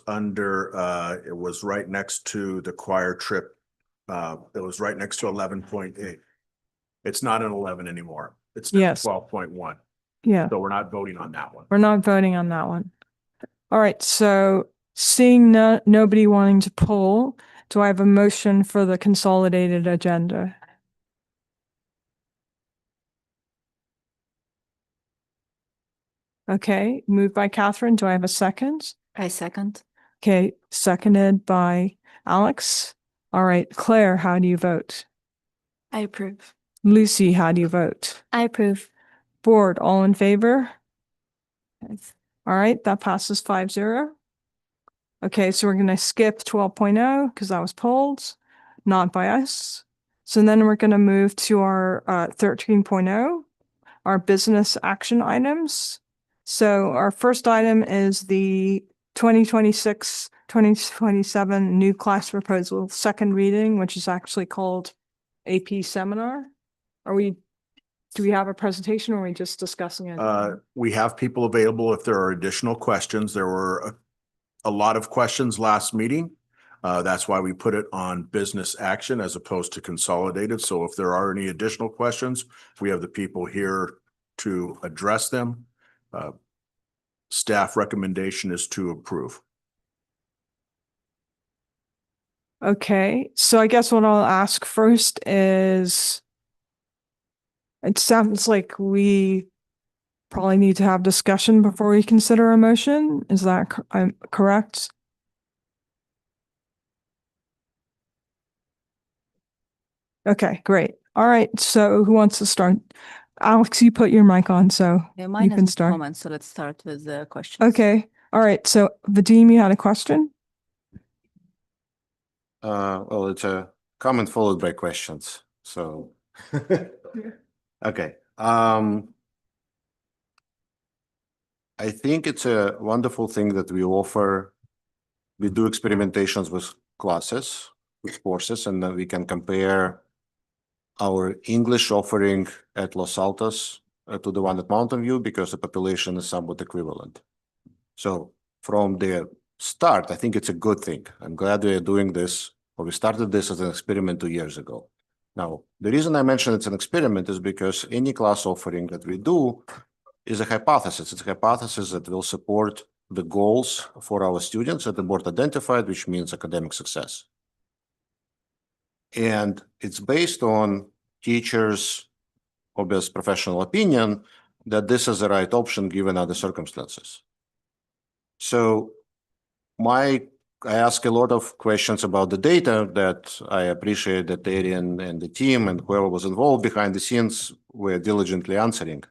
under, it was right next to the choir trip. It was right next to 11.8. It's not an 11 anymore. It's Yes. 12.1. Yeah, So we're not voting on that one. we're not voting on that one. All right, so seeing nobody wanting to pull, do I have a motion for the consolidated agenda? Okay, moved by Catherine. Do I have a second? I second. Okay, seconded by Alex. All right, Claire, how do you vote? I approve. Lucy, how do you vote? I approve. Board, all in favor? All right, that passes 5-0. Okay, so we're going to skip 12.0 because that was pulled, not by us. So then we're going to move to our 13.0, our business action items. So our first item is the 2026-2027 new class proposal, second reading, which is actually called AP seminar. Do we have a presentation or are we just discussing it? We have people available if there are additional questions. There were a lot of questions last meeting. That's why we put it on business action as opposed to consolidated. So if there are any additional questions, we have the people here to address them. Staff recommendation is to approve. Okay, so I guess what I'll ask first is, it sounds like we probably need to have discussion before we consider a motion. Is that correct? Okay, great. All right, so who wants to start? Alex, you put your mic on, so Yeah, you mine can has start. comments, so let's start with the questions. Okay, all right, so Vadim, you had a question? Well, it's a comment followed by questions. So, okay. I think it's a wonderful thing that we offer. We do experimentations with classes, with courses, and then we can compare our English offering at Los Altos to the one at Mountain View because the population is somewhat equivalent. So from the start, I think it's a good thing. I'm glad we are doing this, or we started this as an experiment 2 years ago. Now, the reason I mention it's an experiment is because any class offering that we do is a hypothesis. It's a hypothesis that will support the goals for our students that the board identified, which means academic success. And it's based on teachers' obvious professional opinion that this is the right option given other circumstances. So I ask a lot of questions about the data that I appreciate that Arian and the team and whoever was involved behind the scenes were diligently answering.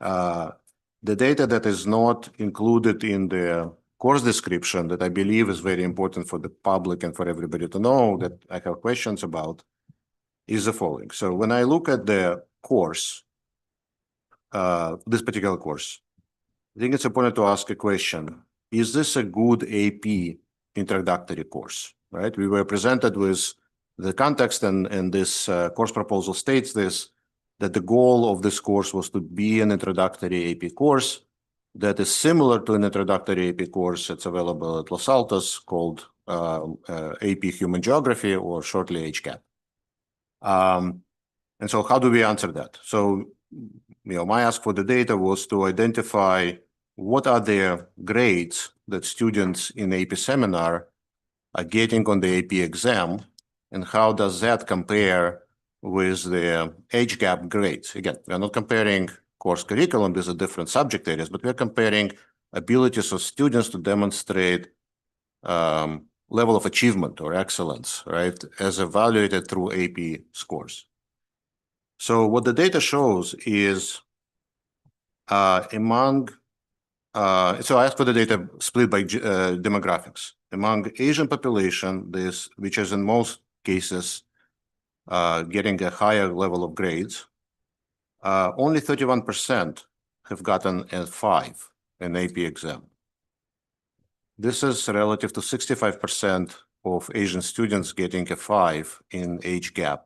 The data that is not included in the course description that I believe is very important for the public and for everybody to know that I have questions about is the following. So when I look at the course, this particular course, I think it's important to ask a question. Is this a good AP introductory course, right? We were presented with the context and this course proposal states this, that the goal of this course was to be an introductory AP course that is similar to an introductory AP course that's available at Los Altos called AP Human Geography or shortly HCAP. And so how do we answer that? So, my ask for the data was to identify what are the grades that students in AP seminar are getting on the AP exam, and how does that compare with the HCAP grades? Again, we're not comparing course curriculum, these are different subject areas, but we're comparing abilities of students to demonstrate level of achievement or excellence, right, as evaluated through AP scores. So what the data shows is so I asked for the data split by demographics. Among Asian population, which is in most cases getting a higher level of grades, only 31% have gotten a 5 in AP exam. This is relative to 65% of Asian students getting a 5 in HCAP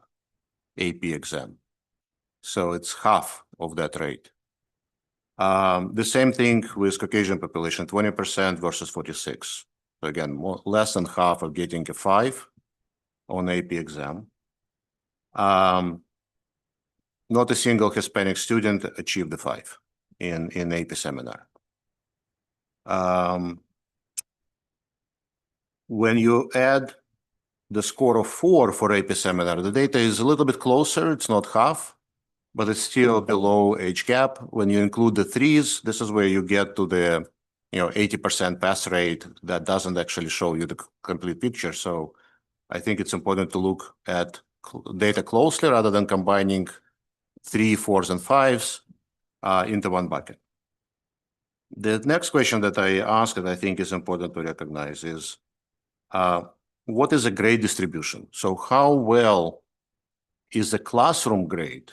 AP exam. So it's half of that rate. The same thing with Caucasian population, 20% versus 46. So again, less than half are getting a 5 on AP exam. Not a single Hispanic student achieved the 5 in AP seminar. When you add the score of 4 for AP seminar, the data is a little bit closer. It's not half, but it's still below HCAP. When you include the 3s, this is where you get to the 80% pass rate that doesn't actually show you the complete picture. So I think it's important to look at data closely rather than combining 3, 4s, and 5s into one bucket. The next question that I asked that I think is important to recognize is what is a grade distribution? So how well is the classroom grade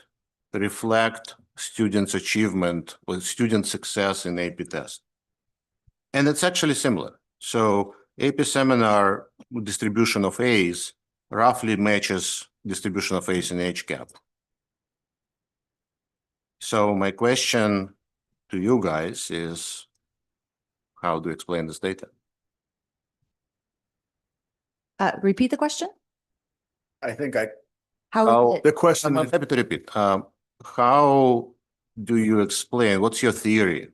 reflect students' achievement or student success in AP test. And it's actually similar. So AP seminar distribution of A's roughly matches distribution of A's in HCAP. So my question to you guys is, how do you explain this data? Repeat the question? I think How is the it? question I'm is, happy to repeat. How do you explain, what's your theory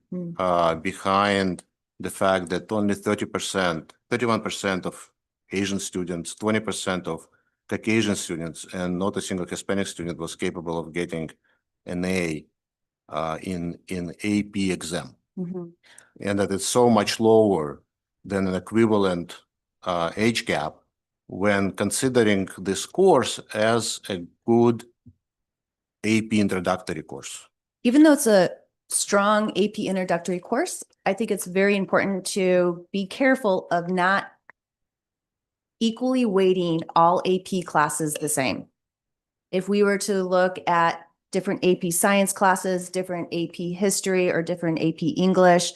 behind the fact that only 30%, 31% of Asian students, 20% of Caucasian students, and not a single Hispanic student was capable of getting an A in AP exam, and that it's so much lower than an equivalent age gap when considering this course as a good AP introductory course. Even though it's a strong AP introductory course, I think it's very important to be careful of not equally weighting all AP classes the same. If we were to look at different AP science classes, different AP history, or different AP English,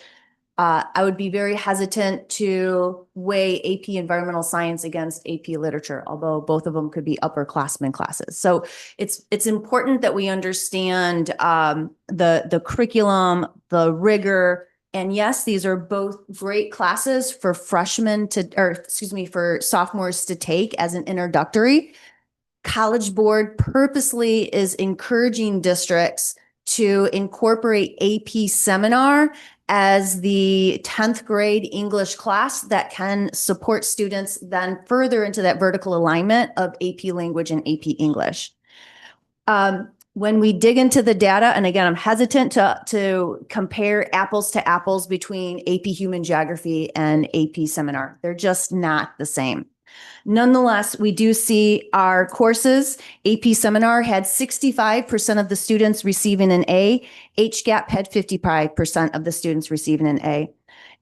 I would be very hesitant to weigh AP environmental science against AP literature, although both of them could be upperclassmen classes. So it's important that we understand the curriculum, the rigor, and yes, these are both great classes for freshmen to, or excuse me, for sophomores to take as an introductory. College Board purposely is encouraging districts to incorporate AP seminar as the 10th grade English class that can support students then further into that vertical alignment of AP language and AP English. When we dig into the data, and again, I'm hesitant to compare apples to apples between AP Human Geography and AP Seminar. They're just not the same. Nonetheless, we do see our courses. AP Seminar had 65% of the students receiving an A. HGAP had 55% of the students receiving an A.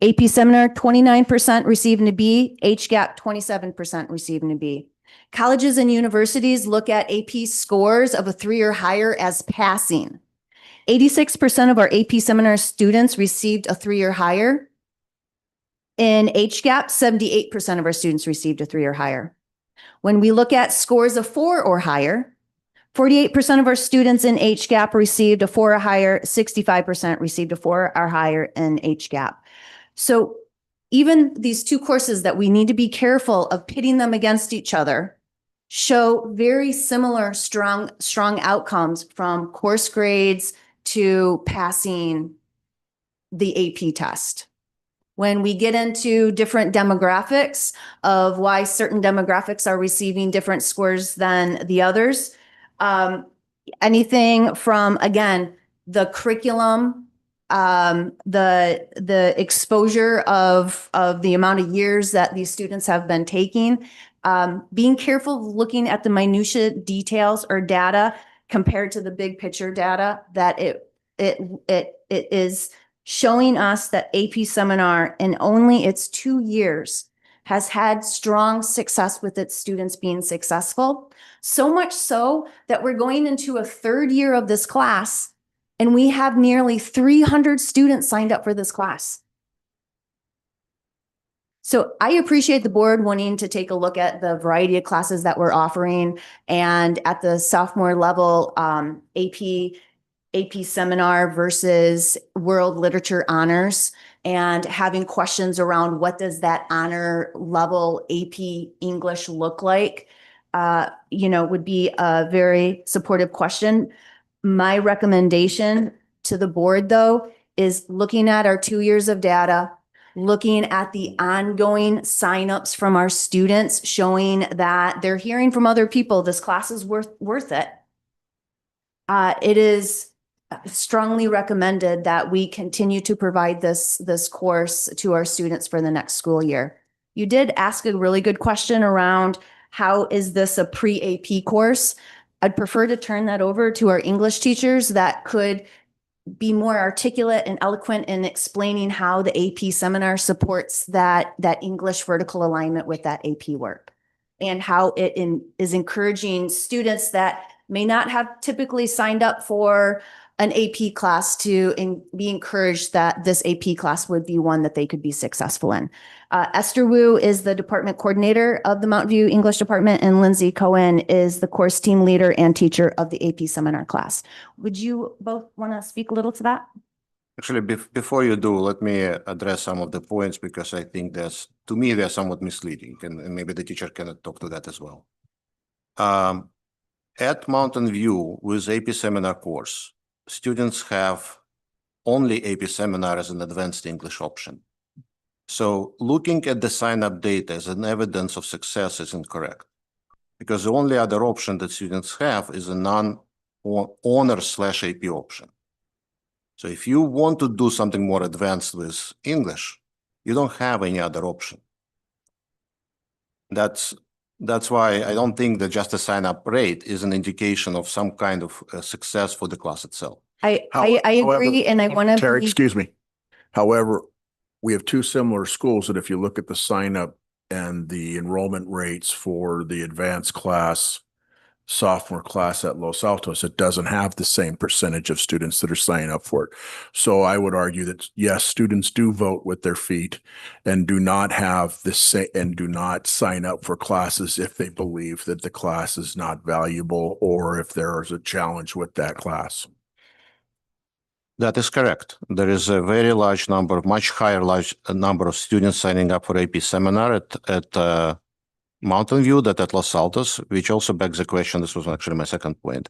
AP Seminar, 29% receiving a B. HGAP, 27% receiving a B. Colleges and universities look at AP scores of a 3 or higher as passing. 86% of our AP Seminar students received a 3 or higher. In HGAP, 78% of our students received a 3 or higher. When we look at scores of 4 or higher, 48% of our students in HGAP received a 4 or higher, 65% received a 4 or higher in HGAP. So even these two courses that we need to be careful of pitting them against each other show very similar strong outcomes from course grades to passing the AP test. When we get into different demographics of why certain demographics are receiving different scores than the others, anything from, again, the curriculum, the exposure of the amount of years that these students have been taking, being careful looking at the minutia details or data compared to the big picture data, that it is showing us that AP Seminar in only its 2 years has had strong success with its students being successful. So much so that we're going into a 3rd year of this class and we have nearly 300 students signed up for this class. So I appreciate the board wanting to take a look at the variety of classes that we're offering, and at the sophomore level, AP Seminar versus World Literature Honors, and having questions around what does that honor level AP English look like, would be a very supportive question. My recommendation to the board, though, is looking at our 2 years of data, looking at the ongoing signups from our students, showing that they're hearing from other people, this class is worth it. It is strongly recommended that we continue to provide this course to our students for the next school year. You did ask a really good question around how is this a pre-AP course? I'd prefer to turn that over to our English teachers that could be more articulate and eloquent in explaining how the AP Seminar supports that English vertical alignment with that AP work, and how it is encouraging students that may not have typically signed up for an AP class to be encouraged that this AP class would be one that they could be successful in. Esther Wu is the department coordinator of the Mountain View English department, and Lindsay Cohen is the course team leader and teacher of the AP seminar class. Would you both want to speak a little to that? Actually, before you do, let me address some of the points because I think to me, they're somewhat misleading, and maybe the teacher can talk to that as well. At Mountain View with AP seminar course, students have only AP seminar as an advanced English option. So looking at the sign-up data as an evidence of success is incorrect, because the only other option that students have is a non-honor/AP option. So if you want to do something more advanced with English, you don't have any other option. That's why I don't think that just a sign-up rate is an indication of some kind of success for the class itself. I However, agree, and I want to Terry, be excuse me. However, we have two similar schools that if you look at the sign up and the enrollment rates for the advanced class, sophomore class at Los Altos, it doesn't have the same percentage of students that are signing up for it. So I would argue that yes, students do vote with their feet and do not have the same and do not sign up for classes if they believe that the class is not valuable or if there is a challenge with that class. That is correct. There is a very large number, much higher number of students signing up for AP seminar at Mountain View than at Los Altos, which also begs the question, this was actually my second point,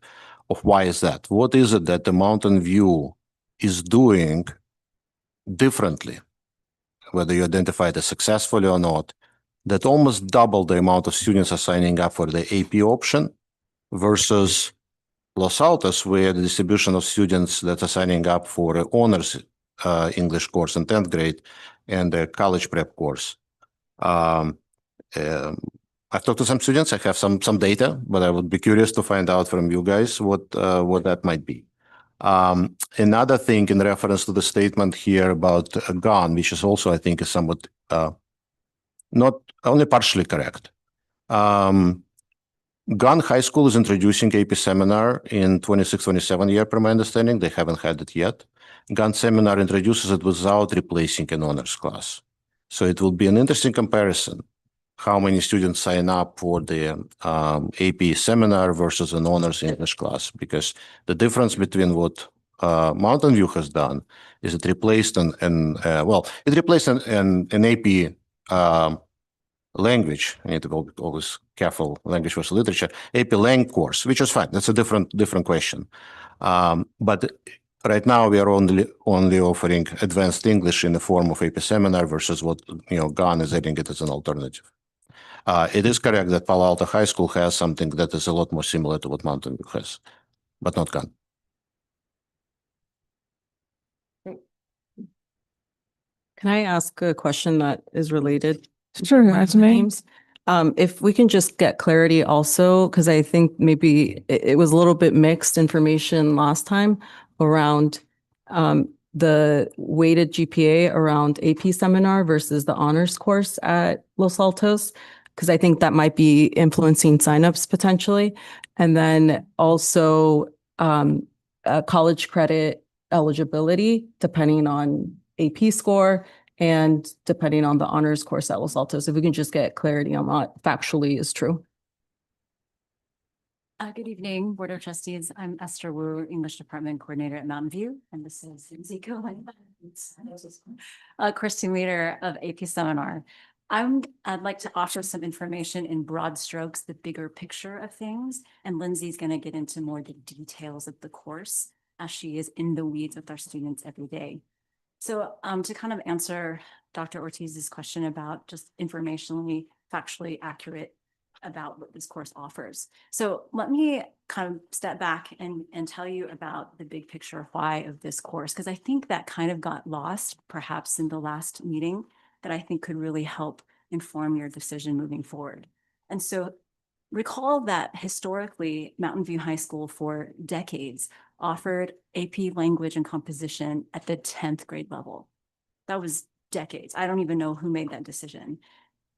of why is that? What is it that the Mountain View is doing differently, whether you identify it as successfully or not, that almost double the amount of students are signing up for the AP option versus Los Altos, where the distribution of students that are signing up for an honors English course in 10th grade and a college prep course. I've talked to some students. I have some data, but I would be curious to find out from you guys what that might be. Another thing in reference to the statement here about GON, which is also, I think, is somewhat not only partially correct. GON High School is introducing AP Seminar in 26-27 year, per my understanding. They haven't had it yet. GON Seminar introduces it without replacing an honors class. So it will be an interesting comparison, how many students sign up for the AP Seminar versus an honors English class, because the difference between what Mountain View has done is it replaced it replaced an AP language. I need to be always careful, language versus literature, AP Lang course, which is fine. That's a different question. But right now we are only offering advanced English in the form of AP Seminar versus what GON is adding it as an alternative. It is correct that Palo Alto High School has something that is a lot more similar to what Mountain View has, but not GON. Can I ask a question that is related? Sure, that's me. James? If we can just get clarity also, because I think maybe it was a little bit mixed information last time around the weighted GPA around AP seminar versus the honors course at Los Altos, because I think that might be influencing signups potentially. And then also college credit eligibility, depending on AP score and depending on the honors course at Los Altos, if we can just get clarity on what factually is true. Good evening, Board of Trustees. I'm Esther Wu, English Department Coordinator at Mountain View, and this is Lindsay Cohen, course team leader of AP Seminar. I'd like to offer some information in broad strokes, the bigger picture of things, and Lindsay's going to get into more the details of the course as she is in the weeds with our students every day. So to kind of answer Dr. Ortiz's question about just informationally, factually accurate about what this course offers. So let me kind of step back and tell you about the big picture why of this course, because I think that kind of got lost perhaps in the last meeting that I think could really help inform your decision moving forward. And so recall that historically, Mountain View High School for decades offered AP language and composition at the 10th grade level. That was decades. I don't even know who made that decision.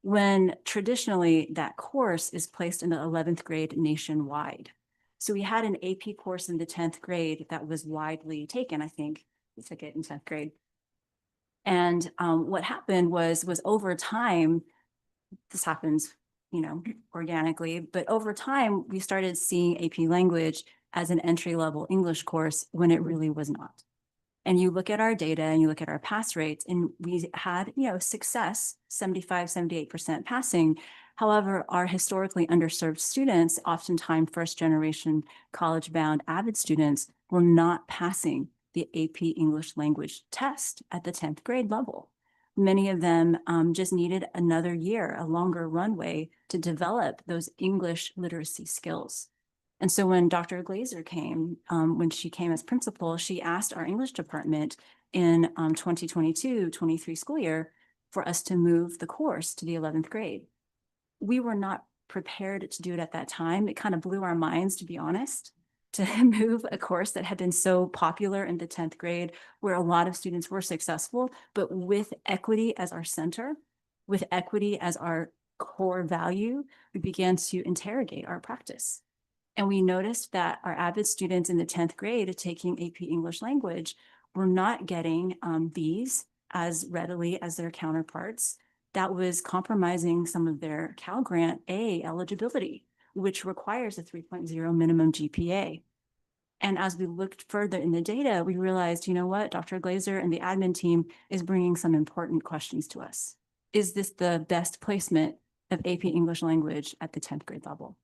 When traditionally that course is placed in the 11th grade nationwide. So we had an AP course in the 10th grade that was widely taken. I think we took it in 10th grade. And what happened was over time, this happens, you know, organically, but over time, we started seeing AP language as an entry-level English course when it really was not. And you look at our data and you look at our pass rates, and we had, you know, success, 75, 78% passing. However, our historically underserved students, oftentimes first-generation college-bound avid students, were not passing the AP English language test at the 10th grade level. Many of them just needed another year, a longer runway to develop those English literacy skills. And so when Dr. Glazer came, when she came as principal, she asked our English department in 2022-23 school year for us to move the course to the 11th grade. We were not prepared to do it at that time. It kind of blew our minds, to be honest, to move a course that had been so popular in the 10th grade, where a lot of students were successful, but with equity as our center, with equity as our core value, we began to interrogate our practice. And we noticed that our avid students in the 10th grade taking AP English language were not getting Bs as readily as their counterparts. That was compromising some of their Cal Grant A eligibility, which requires a 3.0 minimum GPA. And as we looked further in the data, we realized, you know what, Dr. Glazer and the admin team is bringing some important questions to us. Is this the best placement of AP English language at the 10th grade level?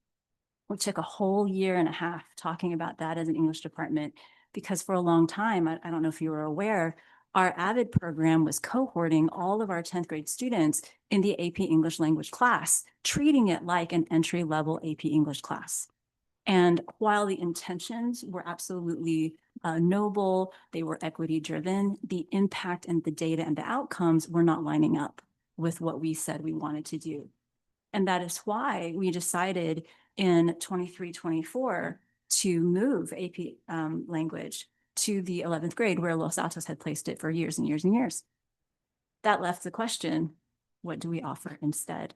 We took a whole year and a half talking about that as an English department, because for a long time, I don't know if you were aware, our AVID program was cohorting all of our 10th grade students in the AP English language class, treating it like an entry-level AP English class. And while the intentions were absolutely noble, they were equity-driven, the impact and the data and the outcomes were not lining up with what we said we wanted to do. And that is why we decided in 23-24 to move AP language to the 11th grade, where Los Altos had placed it for years and years and years. That left the question, what do we offer instead?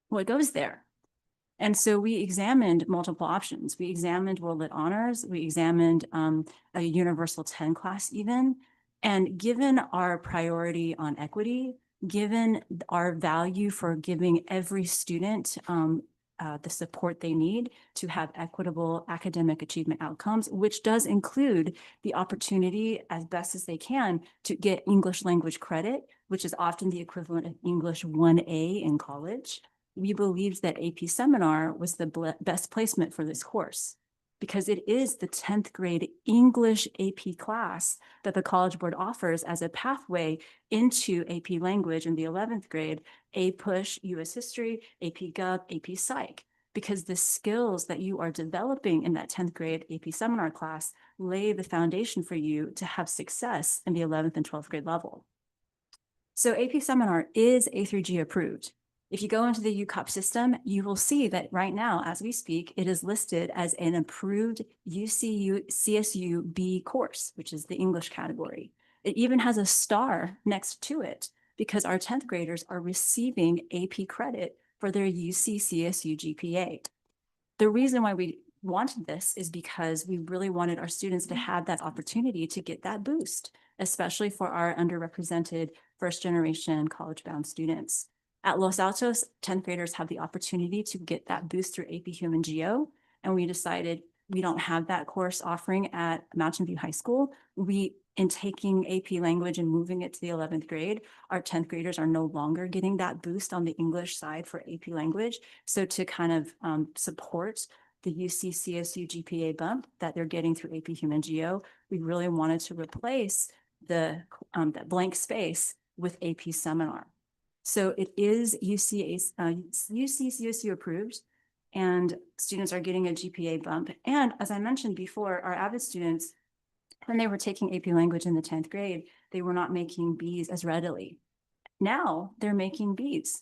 What goes there? And so we examined multiple options. We examined World Lit Honors. We examined a Universal 10 class even. And given our priority on equity, given our value for giving every student the support they need to have equitable academic achievement outcomes, which does include the opportunity as best as they can to get English language credit, which is often the equivalent of English 1A in college, we believed that AP Seminar was the best placement for this course, because it is the 10th grade English AP class that the College Board offers as a pathway into AP language in the 11th grade, APUSH, US History, AP Gov, AP Psych, because the skills that you are developing in that 10th grade AP Seminar class lay the foundation for you to have success in the 11th and 12th grade level. So AP Seminar is A3G approved. If you go into the UCOP system, you will see that right now, as we speak, it is listed as an approved CSU B course, which is the English category. It even has a star next to it because our 10th graders are receiving AP credit for their CSU GPA. The reason why we wanted this is because we really wanted our students to have that opportunity to get that boost, especially for our underrepresented first-generation college-bound students. At Los Altos, 10th graders have the opportunity to get that boost through AP Human Geo, and we decided we don't have that course offering at Mountain View High School. In taking AP language and moving it to the 11th grade, our 10th graders are no longer getting that boost on the English side for AP language. So to kind of support the CSU GPA bump that they're getting through AP Human Geo, we really wanted to replace that blank space with AP Seminar. So it is CSU approved, and students are getting a GPA bump. And as I mentioned before, our AVID students, when they were taking AP language in the 10th grade, they were not making Bs as readily. Now they're making Bs.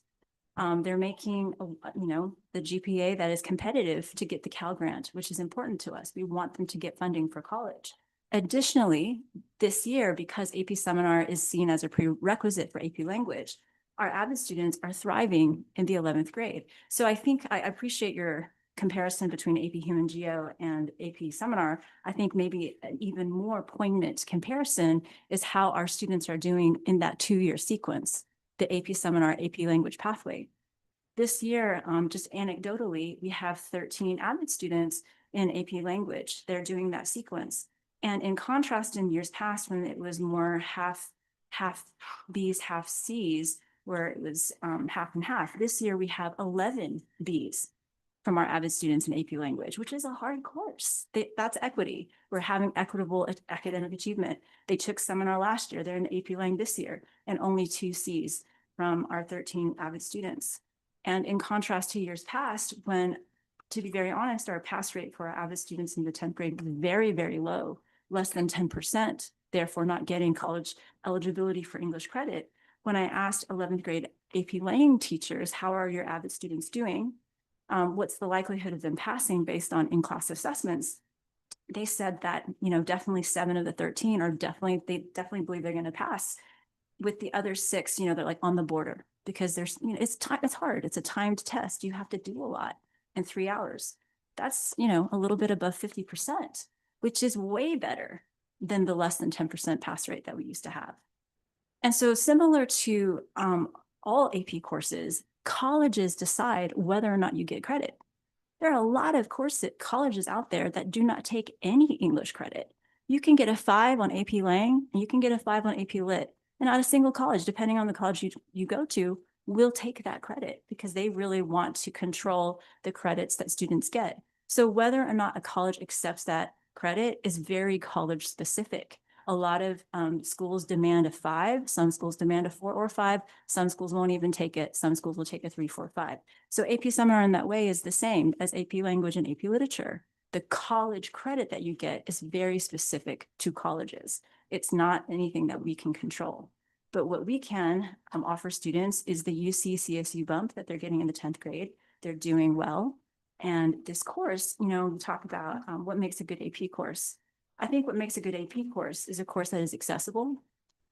They're making, the GPA that is competitive to get the Cal Grant, which is important to us. We want them to get funding for college. Additionally, this year, because AP Seminar is seen as a prerequisite for AP language, our AVID students are thriving in the 11th grade. So I think I appreciate your comparison between AP Human Geo and AP Seminar, I think maybe an even more poignant comparison is how our students are doing in that 2-year sequence, the AP Seminar, AP Language pathway. This year, just anecdotally, we have 13 avid students in AP Language. They're doing that sequence. And in contrast, in years past, when it was more half Bs, half Cs, where it was half and half, this year we have 11 Bs from our avid students in AP Language, which is a hard course. That's equity. We're having equitable academic achievement. They took seminar last year. They're in AP Lang this year, and only 2 Cs from our 13 avid students. And in contrast to years past, when, to be very honest, our pass rate for our avid students in the 10th grade was very, very low, less than 10%, therefore not getting college eligibility for English credit. When I asked 11th grade AP Lang teachers, how are your avid students doing? What's the likelihood of them passing based on in-class assessments? They said that, definitely 7 of the 13 they definitely believe they're going to pass. With the other 6, they're like on the border, because there's, it's hard. It's a timed test. You have to do a lot in 3 hours. That's, a little bit above 50%, which is way better than the less than 10% pass rate that we used to have. And so similar to all AP courses, colleges decide whether or not you get credit. There are a lot of colleges out there that do not take any English credit. You can get a 5 on AP Lang, and you can get a 5 on AP Lit. And not a single college, depending on the college you go to, will take that credit, because they really want to control the credits that students get. So whether or not a college accepts that credit is very college specific. A lot of schools demand a 5, some schools demand a 4 or 5, some schools won't even take it, some schools will take a 3, 4, 5. So AP Seminar in that way is the same as AP Language and AP Literature. The college credit that you get is very specific to colleges. It's not anything that we can control. But what we can offer students is the UC CSU bump that they're getting in the 10th grade. They're doing well. And this course, we talk about what makes a good AP course. I think what makes a good AP course is a course that is accessible,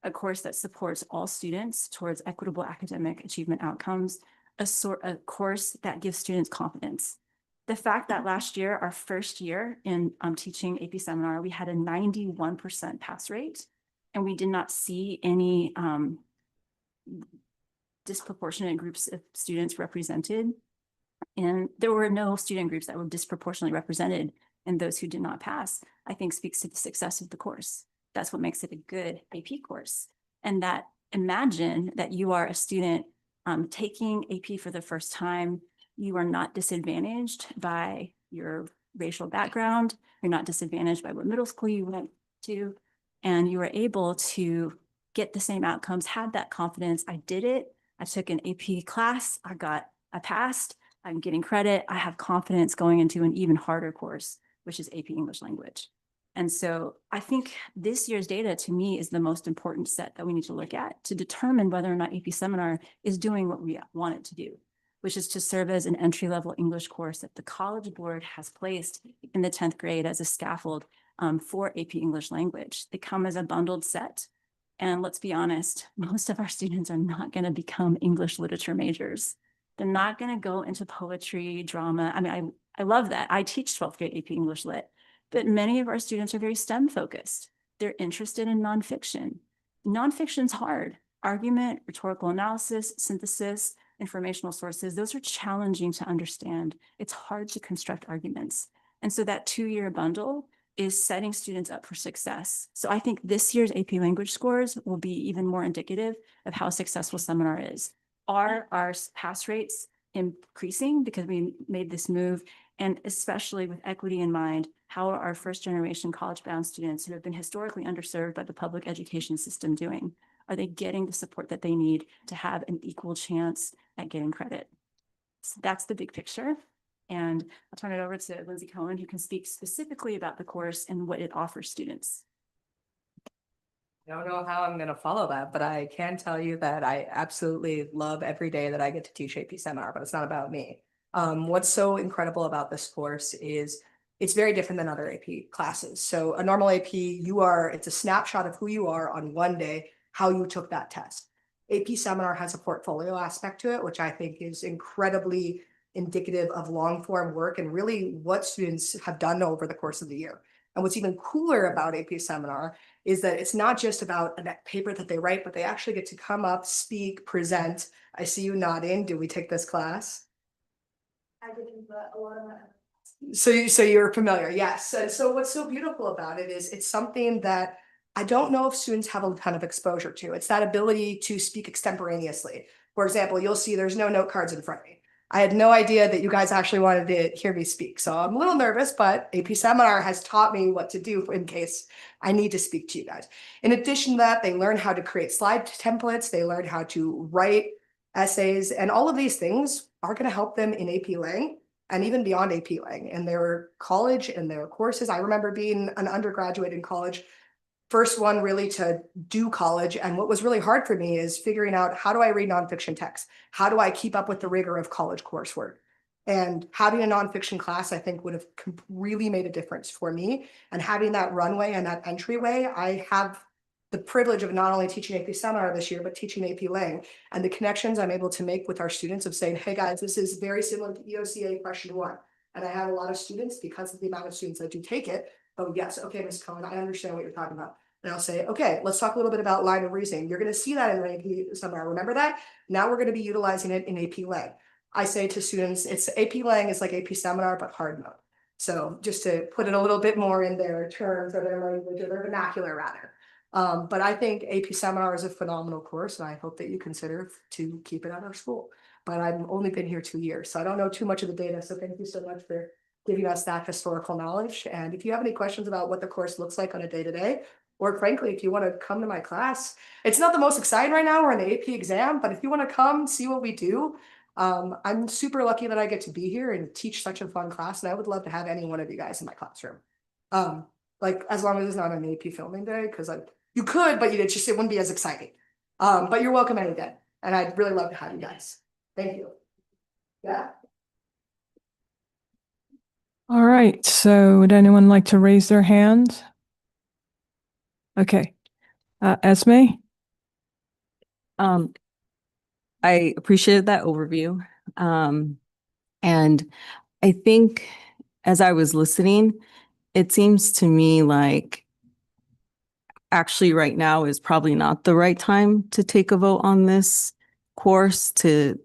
a course that supports all students towards equitable academic achievement outcomes, a course that gives students confidence. The fact that last year, our first year in teaching AP Seminar, we had a 91% pass rate, and we did not see any disproportionate groups of students represented. And there were no student groups that were disproportionately represented in those who did not pass, I think speaks to the success of the course. That's what makes it a good AP course. And that, imagine that you are a student taking AP for the first time. You are not disadvantaged by your racial background. You're not disadvantaged by what middle school you went to. And you were able to get the same outcomes, had that confidence. I did it. I took an AP class. I passed. I'm getting credit. I have confidence going into an even harder course, which is AP English Language. And so I think this year's data to me is the most important set that we need to look at to determine whether or not AP Seminar is doing what we want it to do, which is to serve as an entry-level English course that the College Board has placed in the 10th grade as a scaffold for AP English Language. They come as a bundled set. And let's be honest, most of our students are not going to become English literature majors. They're not going to go into poetry, drama. I mean, I love that. I teach 12th grade AP English Lit, but many of our students are very STEM focused. They're interested in nonfiction. Nonfiction's hard. Argument, rhetorical analysis, synthesis, informational sources, those are challenging to understand. It's hard to construct arguments. And so that 2-year bundle is setting students up for success. So I think this year's AP Language scores will be even more indicative of how successful Seminar is. Are our pass rates increasing because we made this move? And especially with equity in mind, how are our first generation college bound students who have been historically underserved by the public education system doing? Are they getting the support that they need to have an equal chance at getting credit? So that's the big picture. And I'll turn it over to Lindsay Cohen, who can speak specifically about the course and what it offers students. I don't know how I'm going to follow that, but I can tell you that I absolutely love every day that I get to teach AP Seminar, but it's not about me. What's so incredible about this course is it's very different than other AP classes. So a normal AP, it's a snapshot of who you are on one day, how you took that test. AP Seminar has a portfolio aspect to it, which I think is incredibly indicative of long form work and really what students have done over the course of the year. And what's even cooler about AP Seminar is that it's not just about a paper that they write, but they actually get to come up, speak, present. I see you nodding. Did we take this class? I didn't, but a lot of my. So you're familiar, yes. So what's so beautiful about it is it's something that I don't know if students have a ton of exposure to. It's that ability to speak extemporaneously. For example, you'll see there's no note cards in front of me. I had no idea that you guys actually wanted to hear me speak. So I'm a little nervous, but AP Seminar has taught me what to do in case I need to speak to you guys. In addition to that, they learn how to create slide templates. They learn how to write essays, and all of these things are going to help them in AP Lang and even beyond AP Lang in their college and their courses. I remember being an undergraduate in college, first one really to do college. And what was really hard for me is figuring out, how do I read nonfiction text? How do I keep up with the rigor of college coursework? And having a nonfiction class, I think, would have really made a difference for me. And having that runway and that entryway, I have the privilege of not only teaching AP Seminar this year, but teaching AP Lang, and the connections I'm able to make with our students of saying, hey guys, this is very similar to EOCA question 1. And I have a lot of students, because of the amount of students that do take it, oh yes, okay, Ms. Cohen, I understand what you're talking about. And I'll say, okay, let's talk a little bit about line of reasoning. You're going to see that in AP Seminar. Remember that? Now we're going to be utilizing it in AP Lang. I say to students, it's AP Lang is like AP Seminar, but hard mode. So just to put it a little bit more in their terms or their language or their vernacular rather. But I think AP Seminar is a phenomenal course, and I hope that you consider to keep it at our school. But I've only been here 2 years, so I don't know too much of the data. So thank you so much for giving us that historical knowledge. And if you have any questions about what the course looks like on a day-to-day, or frankly, if you want to come to my class, it's not the most exciting right now. We're in the AP exam, but if you want to come see what we do, I'm super lucky that I get to be here and teach such a fun class. And I would love to have any one of you guys in my classroom. Like as long as it's not an AP filming day, because you could, but it wouldn't be as exciting. But you're welcome any day. And I'd really love to have you guys. Thank you. Yeah. All right, so would anyone like to raise their hand? Okay, Esme? I appreciated that overview. And I think as I was listening, it seems to me like actually right now is probably not the right time to take a vote on this course to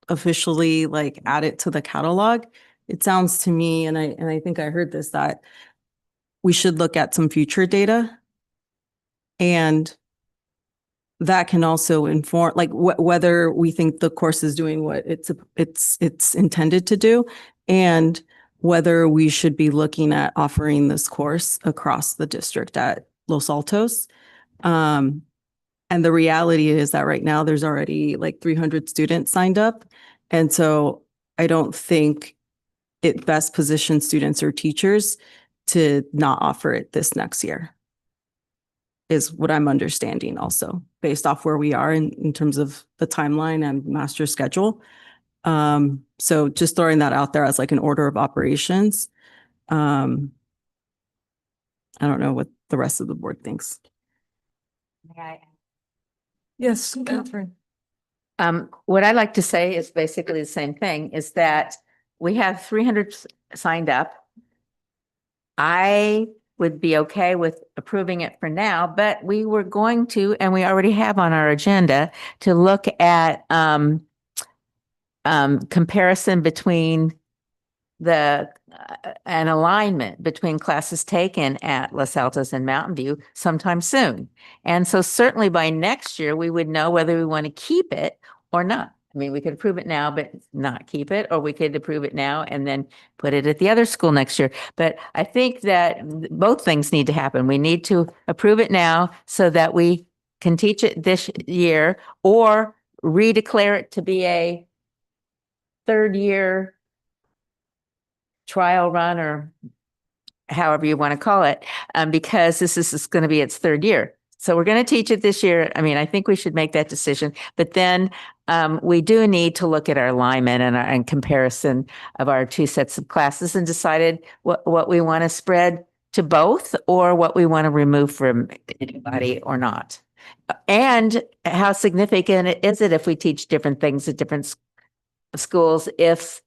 officially like add it to the catalog. It sounds to me, and I think I heard this, that we should look at some future data, and that can also inform like whether we think the course is doing what it's intended to do, and whether we should be looking at offering this course across the district at Los Altos. And the reality is that right now there's already like 300 students signed up. And so I don't think it best positions students or teachers to not offer it this next year, is what I'm understanding also, based off where we are in terms of the timeline and master schedule. So just throwing that out there as like an order of operations. I don't know what the rest of the board thinks. Yes, Catherine. What I like to say is basically the same thing, is that we have 300 signed up. I would be okay with approving it for now, but we were going to, and we already have on our agenda, to look at comparison between an alignment between classes taken at Los Altos and Mountain View sometime soon. And so certainly by next year, we would know whether we want to keep it or not. I mean, we could approve it now, but not keep it, or we could approve it now and then put it at the other school next year. But I think that both things need to happen. We need to approve it now so that we can teach it this year, or redeclare it to be a third year trial run, or however you want to call it, because this is going to be its third year. So we're going to teach it this year. I mean, I think we should make that decision, but then we do need to look at our alignment and comparison of our two sets of classes, and decided what we want to spread to both, or what we want to remove from anybody or not. And how significant is it if we teach different things at different schools if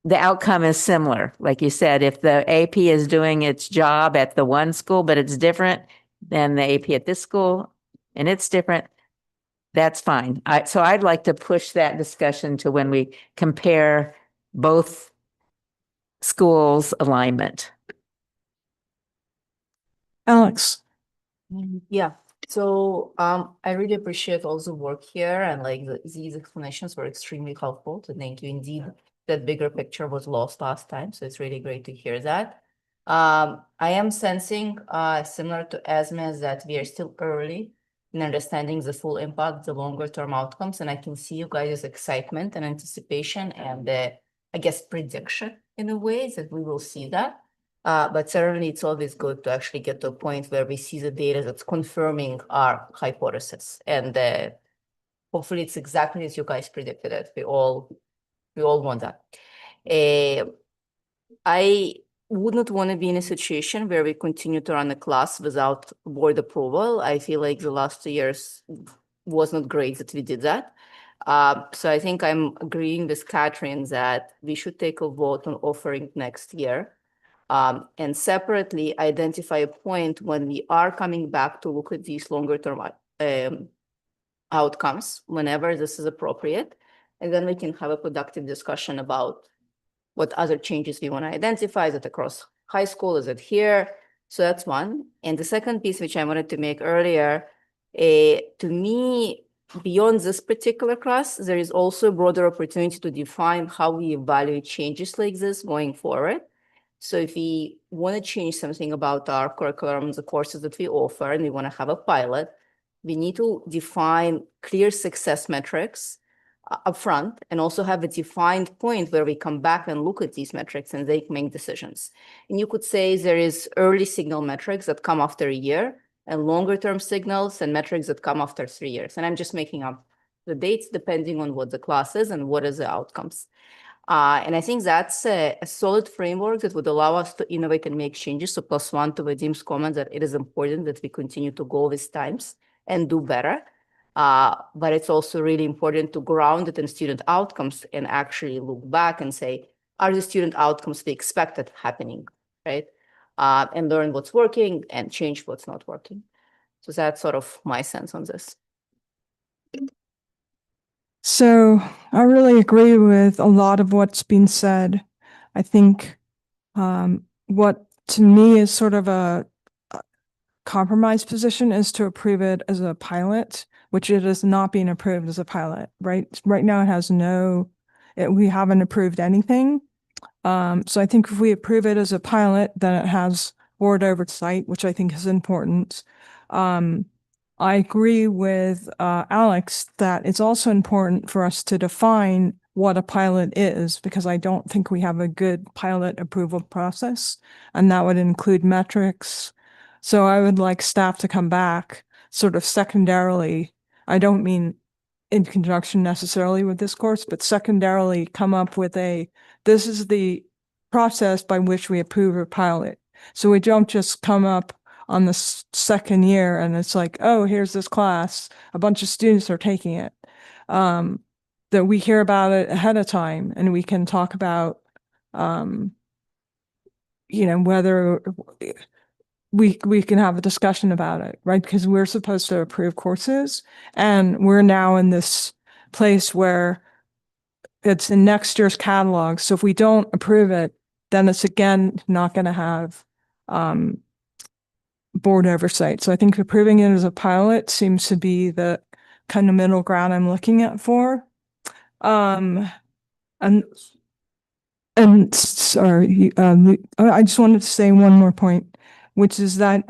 the outcome is similar. Like you said, if the AP is doing its job at the one school, but it's different than the AP at this school and it's different, that's fine. So I'd like to push that discussion to when we compare both schools' alignment. Alex. Yeah, so I really appreciate all the work here and like these explanations were extremely helpful. So thank you indeed. That bigger picture was lost last time, so it's really great to hear that. I am sensing similar to Esme that we are still early in understanding the full impact, the longer term outcomes, and I can see you guys' excitement and anticipation and I guess prediction in a way that we will see that. But certainly it's always good to actually get to a point where we see the data that's confirming our hypothesis. And hopefully it's exactly as you guys predicted it. We all want that. I wouldn't want to be in a situation where we continue to run a class without board approval. I feel like the last 2 years was not great that we did that. So I think I'm agreeing with Catherine that we should take a vote on offering next year. And separately identify a point when we are coming back to look at these longer term outcomes whenever this is appropriate. And then we can have a productive discussion about what other changes we want to identify. Is it across high school? Is it here? So that's one. And the second piece, which I wanted to make earlier, to me, beyond this particular class, there is also a broader opportunity to define how we evaluate changes like this going forward. So if we want to change something about our curriculum, the courses that we offer, and we want to have a pilot, we need to define clear success metrics upfront and also have a defined point where we come back and look at these metrics and they make decisions. And you could say there is early signal metrics that come after a year and longer term signals and metrics that come after 3 years. And I'm just making up the dates depending on what the class is and what is the outcomes. And I think that's a solid framework that would allow us to innovate and make changes. So +1 to Vadim's comment that it is important that we continue to go with times and do better. But it's also really important to ground it in student outcomes and actually look back and say, are the student outcomes we expected happening, right? And learn what's working and change what's not working. So that's sort of my sense on this. So I really agree with a lot of what's been said. I think what to me is sort of a compromise position is to approve it as a pilot, which it is not being approved as a pilot, right? Right now it has we haven't approved anything. So I think if we approve it as a pilot, then it has board oversight, which I think is important. I agree with Alex that it's also important for us to define what a pilot is, because I don't think we have a good pilot approval process, and that would include metrics. So I would like staff to come back sort of secondarily. I don't mean in conjunction necessarily with this course, but secondarily come up with this is the process by which we approve a pilot. So we don't just come up on the second year and it's like, oh, here's this class, a bunch of students are taking it. That we hear about it ahead of time and we can talk about, whether we can have a discussion about it, right? Because we're supposed to approve courses and we're now in this place where it's in next year's catalog. So if we don't approve it, then it's again not going to have board oversight. So I think approving it as a pilot seems to be the kind of middle ground I'm looking at for. And sorry, I just wanted to say one more point, which is that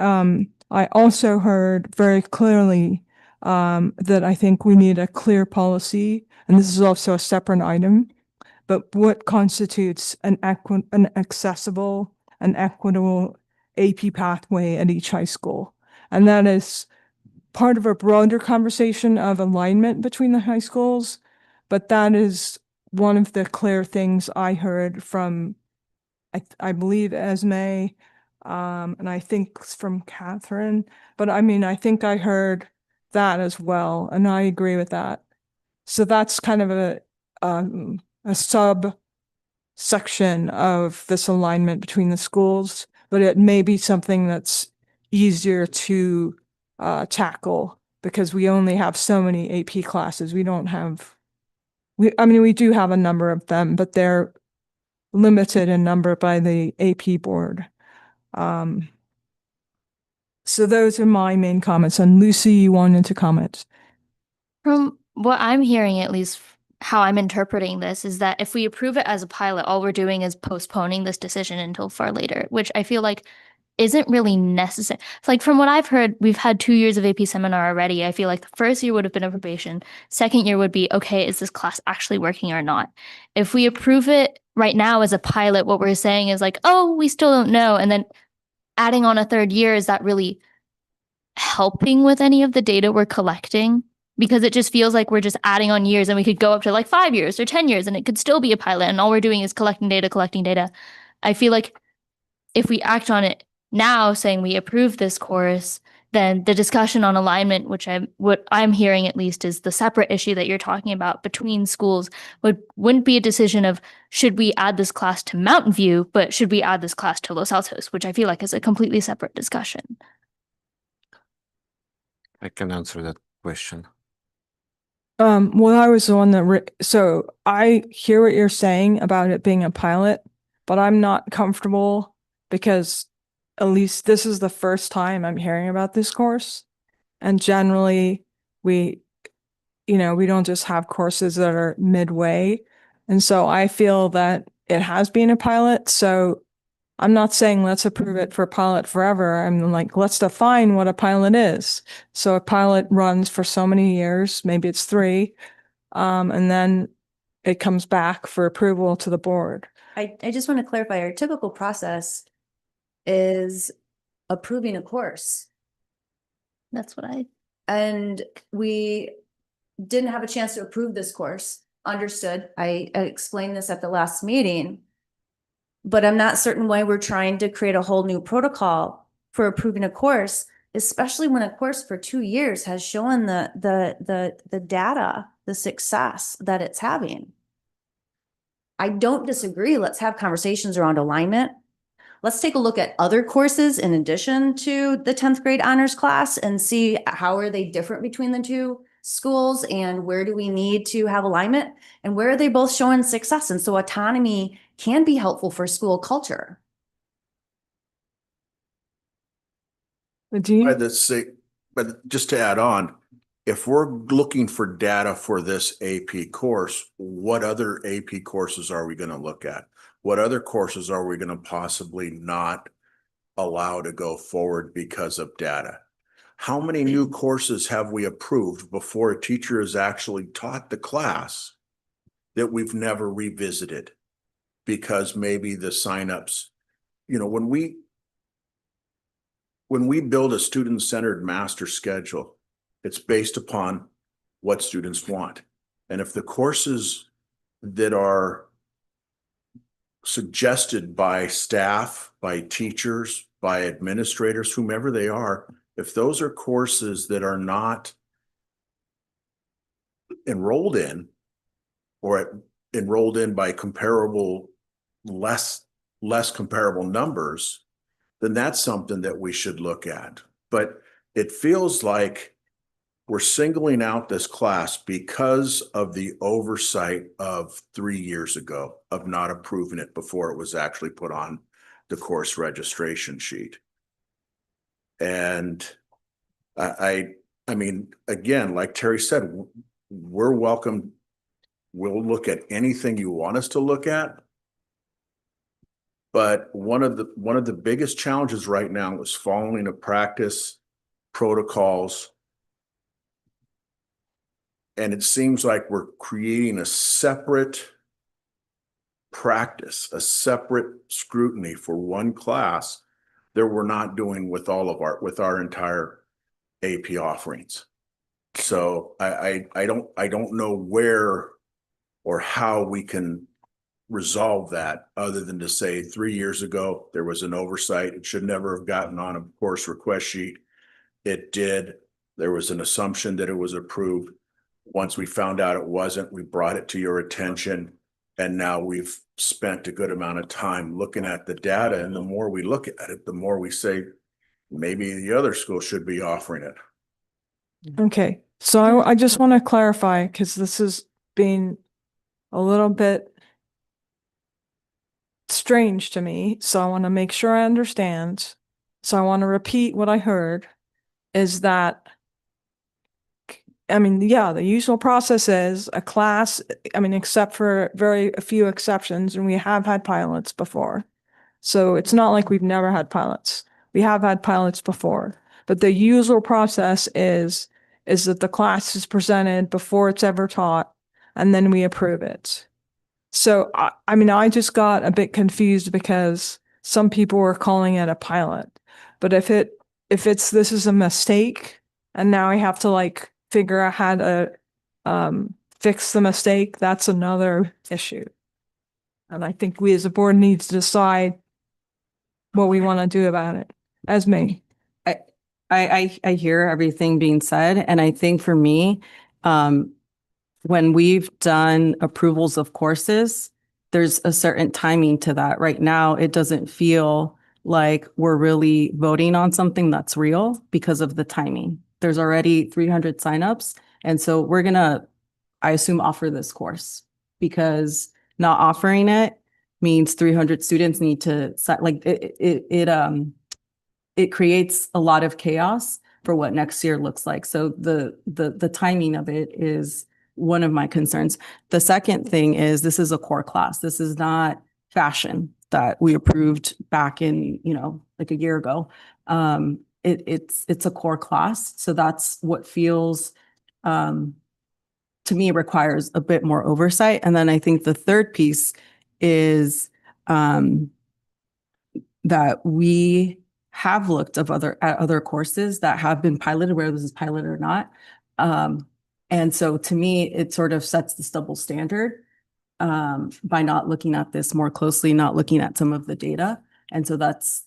I also heard very clearly that I think we need a clear policy, and this is also a separate item, but what constitutes an accessible and equitable AP pathway at each high school. And that is part of a broader conversation of alignment between the high schools, but that is one of the clear things I heard from, I believe, Esme, and I think from Catherine, but I mean, I think I heard that as well, and I agree with that. So that's kind of a section of this alignment between the schools, but it may be something that's easier to tackle because we only have so many AP classes. We don't have, I mean, we do have a number of them, but they're limited in number by the AP board. So those are my main comments. And Lucy, you wanted to comment? From what I'm hearing, at least how I'm interpreting this, is that if we approve it as a pilot, all we're doing is postponing this decision until far later, which I feel like isn't really necessary. It's like from what I've heard, we've had 2 years of AP seminar already. I feel like the first year would have been a probation. Second year would be, okay, is this class actually working or not? If we approve it right now as a pilot, what we're saying is like, oh, we still don't know. And then adding on a third year, is that really helping with any of the data we're collecting? Because it just feels like we're just adding on years and we could go up to like 5 years or 10 years and it could still be a pilot and all we're doing is collecting data. I feel like if we act on it now saying we approve this course, then the discussion on alignment, what I'm hearing at least is the separate issue that you're talking about between schools wouldn't be a decision of should we add this class to Mountain View, but should we add this class to Los Altos, which I feel like is a completely separate discussion. I can answer that question. Well, I was the one that, so I hear what you're saying about it being a pilot, but I'm not comfortable because at least this is the first time I'm hearing about this course. And generally we don't just have courses that are midway. And so I feel that it has been a pilot. So I'm not saying let's approve it for pilot forever. I'm like, let's define what a pilot is. So a pilot runs for so many years, maybe it's 3, and then it comes back for approval to the board. I just want to clarify, our typical process is approving a course. That's what And we didn't have a chance to approve this course. Understood. I explained this at the last meeting. But I'm not certain why we're trying to create a whole new protocol for approving a course, especially when a course for 2 years has shown the data, the success that it's having. I don't disagree. Let's have conversations around alignment. Let's take a look at other courses in addition to the 10th grade honors class and see how are they different between the two schools and where do we need to have alignment and where are they both showing success. And so autonomy can be helpful for school culture. But just to add on, if we're looking for data for this AP course, what other AP courses are we going to look at? What other courses are we going to possibly not allow to go forward because of data? How many new courses have we approved before a teacher has actually taught the class that we've never revisited? Because maybe the signups, when we build a student-centered master schedule, it's based upon what students want. And if the courses that are suggested by staff, by teachers, by administrators, whomever they are, if those are courses that are not enrolled in or enrolled in by comparable, less comparable numbers, then that's something that we should look at. But it feels like we're singling out this class because of the oversight of 3 years ago of not approving it before it was actually put on the course registration sheet. And I mean, again, like Terry said, we're welcome. We'll look at anything you want us to look at. But one of the biggest challenges right now is following a practice protocols. And it seems like we're creating a separate practice, a separate scrutiny for one class that we're not doing with with our entire AP offerings. So I don't know where or how we can resolve that other than to say 3 years ago there was an oversight. It should never have gotten on a course request sheet. It did. There was an assumption that it was approved. Once we found out it wasn't, we brought it to your attention. And now we've spent a good amount of time looking at the data. And the more we look at it, the more we say, maybe the other school should be offering it. Okay, so I just want to clarify, because this is being a little bit strange to me, so I want to make sure I understand. So I want to repeat what I heard, is that, I mean, yeah, the usual process is a class, I mean, except for a few exceptions, and we have had pilots before. So it's not like we've never had pilots. We have had pilots before, but the usual process is that the class is presented before it's ever taught, and then we approve it. So I mean, I just got a bit confused because some people were calling it a pilot, but if this is a mistake, and now I have to like figure out how to fix the mistake, that's another issue. And I think we as a board need to decide what we want to do about it. As me. I hear everything being said, and I think for me, when we've done approvals of courses, there's a certain timing to that. Right now, it doesn't feel like we're really voting on something that's real because of the timing. There's already 300 signups, and so we're gonna, I assume, offer this course, because not offering it means 300 students need to it creates a lot of chaos for what next year looks like. So the timing of it is one of my concerns. The second thing is, this is a core class. This is not fashion that we approved back in, like a year ago. It's a core class. So that's what feels, to me, requires a bit more oversight. And then I think the third piece is that we have looked at other courses that have been piloted, whether this is pilot or not. And so to me, it sort of sets this double standard by not looking at this more closely, not looking at some of the data. And so that's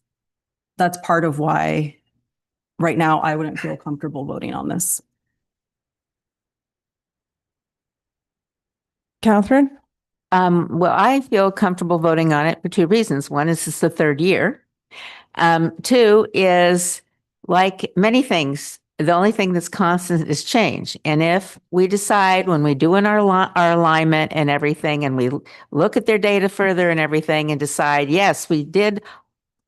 part of why right now I wouldn't feel comfortable voting on this. Catherine? Well, I feel comfortable voting on it for two reasons. One is it's the third year. Two is, like many things, the only thing that's constant is change. And if we decide when we do our alignment and everything, and we look at their data further and everything and decide, yes, we did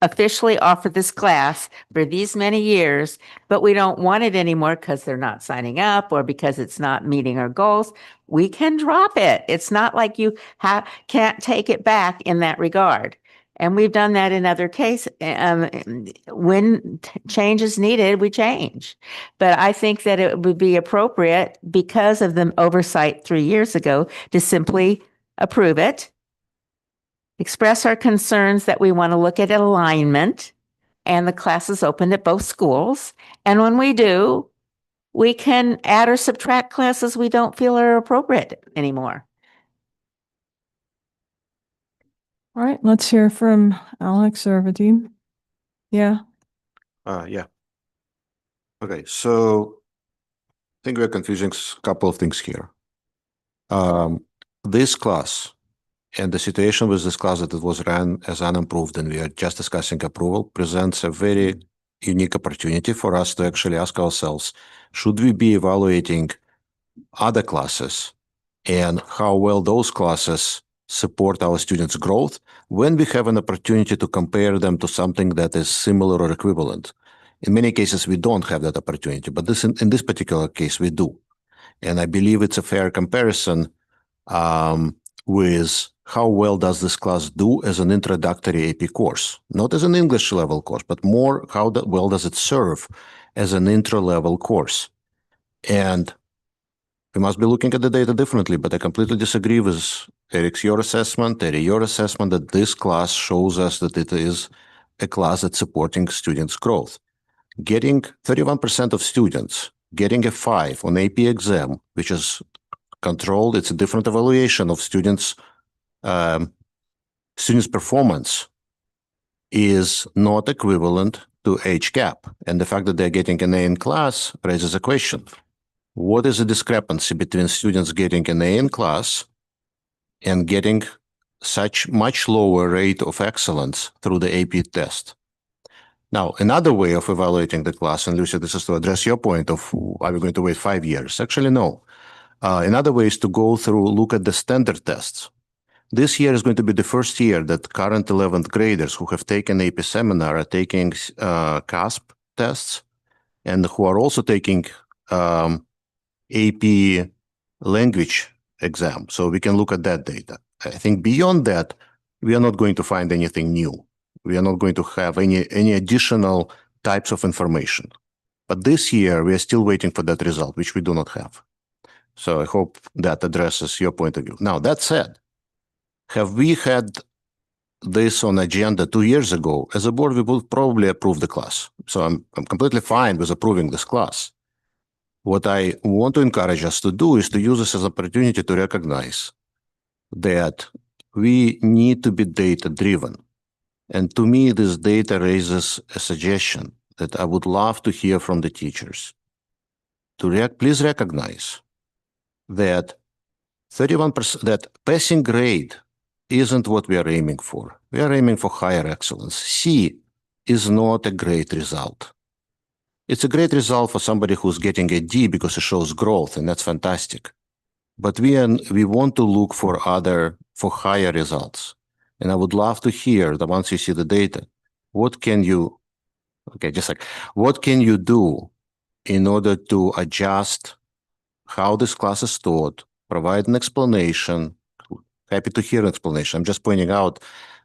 officially offer this class for these many years, but we don't want it anymore because they're not signing up or because it's not meeting our goals, we can drop it. It's not like you can't take it back in that regard. And we've done that in other cases. When change is needed, we change. But I think that it would be appropriate, because of the oversight 3 years ago, to simply approve it, express our concerns that we want to look at alignment, and the class is open at both schools. And when we do, we can add or subtract classes we don't feel are appropriate anymore. All right, let's hear from Alex or Vadim. Yeah. Yeah. Okay, so I think we're confusing a couple of things here. This class and the situation with this class that it was ran as unapproved and we are just discussing approval presents a very unique opportunity for us to actually ask ourselves, should we be evaluating other classes and how well those classes support our students' growth when we have an opportunity to compare them to something that is similar or equivalent? In many cases, we don't have that opportunity, but in this particular case, we do. And I believe it's a fair comparison with how well does this class do as an introductory AP course, not as an English level course, but more how well does it serve as an intro level course. And we must be looking at the data differently, but I completely disagree with Eric's, your assessment, Terry, your assessment that this class shows us that it is a class that's supporting students' growth. Getting 31% of students getting a 5 on AP exam, which is controlled, it's a different evaluation of students' performance, is not equivalent to HCAP. And the fact that they're getting an A in class raises a question. what is the discrepancy between students getting an A in class and getting such much lower rate of excellence through the AP test? Now, another way of evaluating the class, and Lucia, this is to address your point of, are we going to wait 5 years? Actually, no. Another way is to go through, look at the standard tests. This year is going to be the first year that current 11th graders who have taken AP seminar are taking CASP tests and who are also taking AP language exam. So we can look at that data. I think beyond that, we are not going to find anything new. We are not going to have any additional types of information. But this year, we are still waiting for that result, which we do not have. So I hope that addresses your point of view. Now, that said, have we had this on agenda 2 years ago? As a board, we would probably approve the class. So I'm completely fine with approving this class. What I want to encourage us to do is to use this as an opportunity to recognize that we need to be data-driven. And to me, this data raises a suggestion that I would love to hear from the teachers. Please recognize that 31%, that passing grade isn't what we are aiming for. We are aiming for higher excellence. C is not a great result. It's a great result for somebody who's getting a D because it shows growth, and that's fantastic. But we want to look for higher results. And I would love to hear that once you see the data, what can you do in order to adjust how this class is taught, provide an explanation. Happy to hear an explanation. I'm just pointing out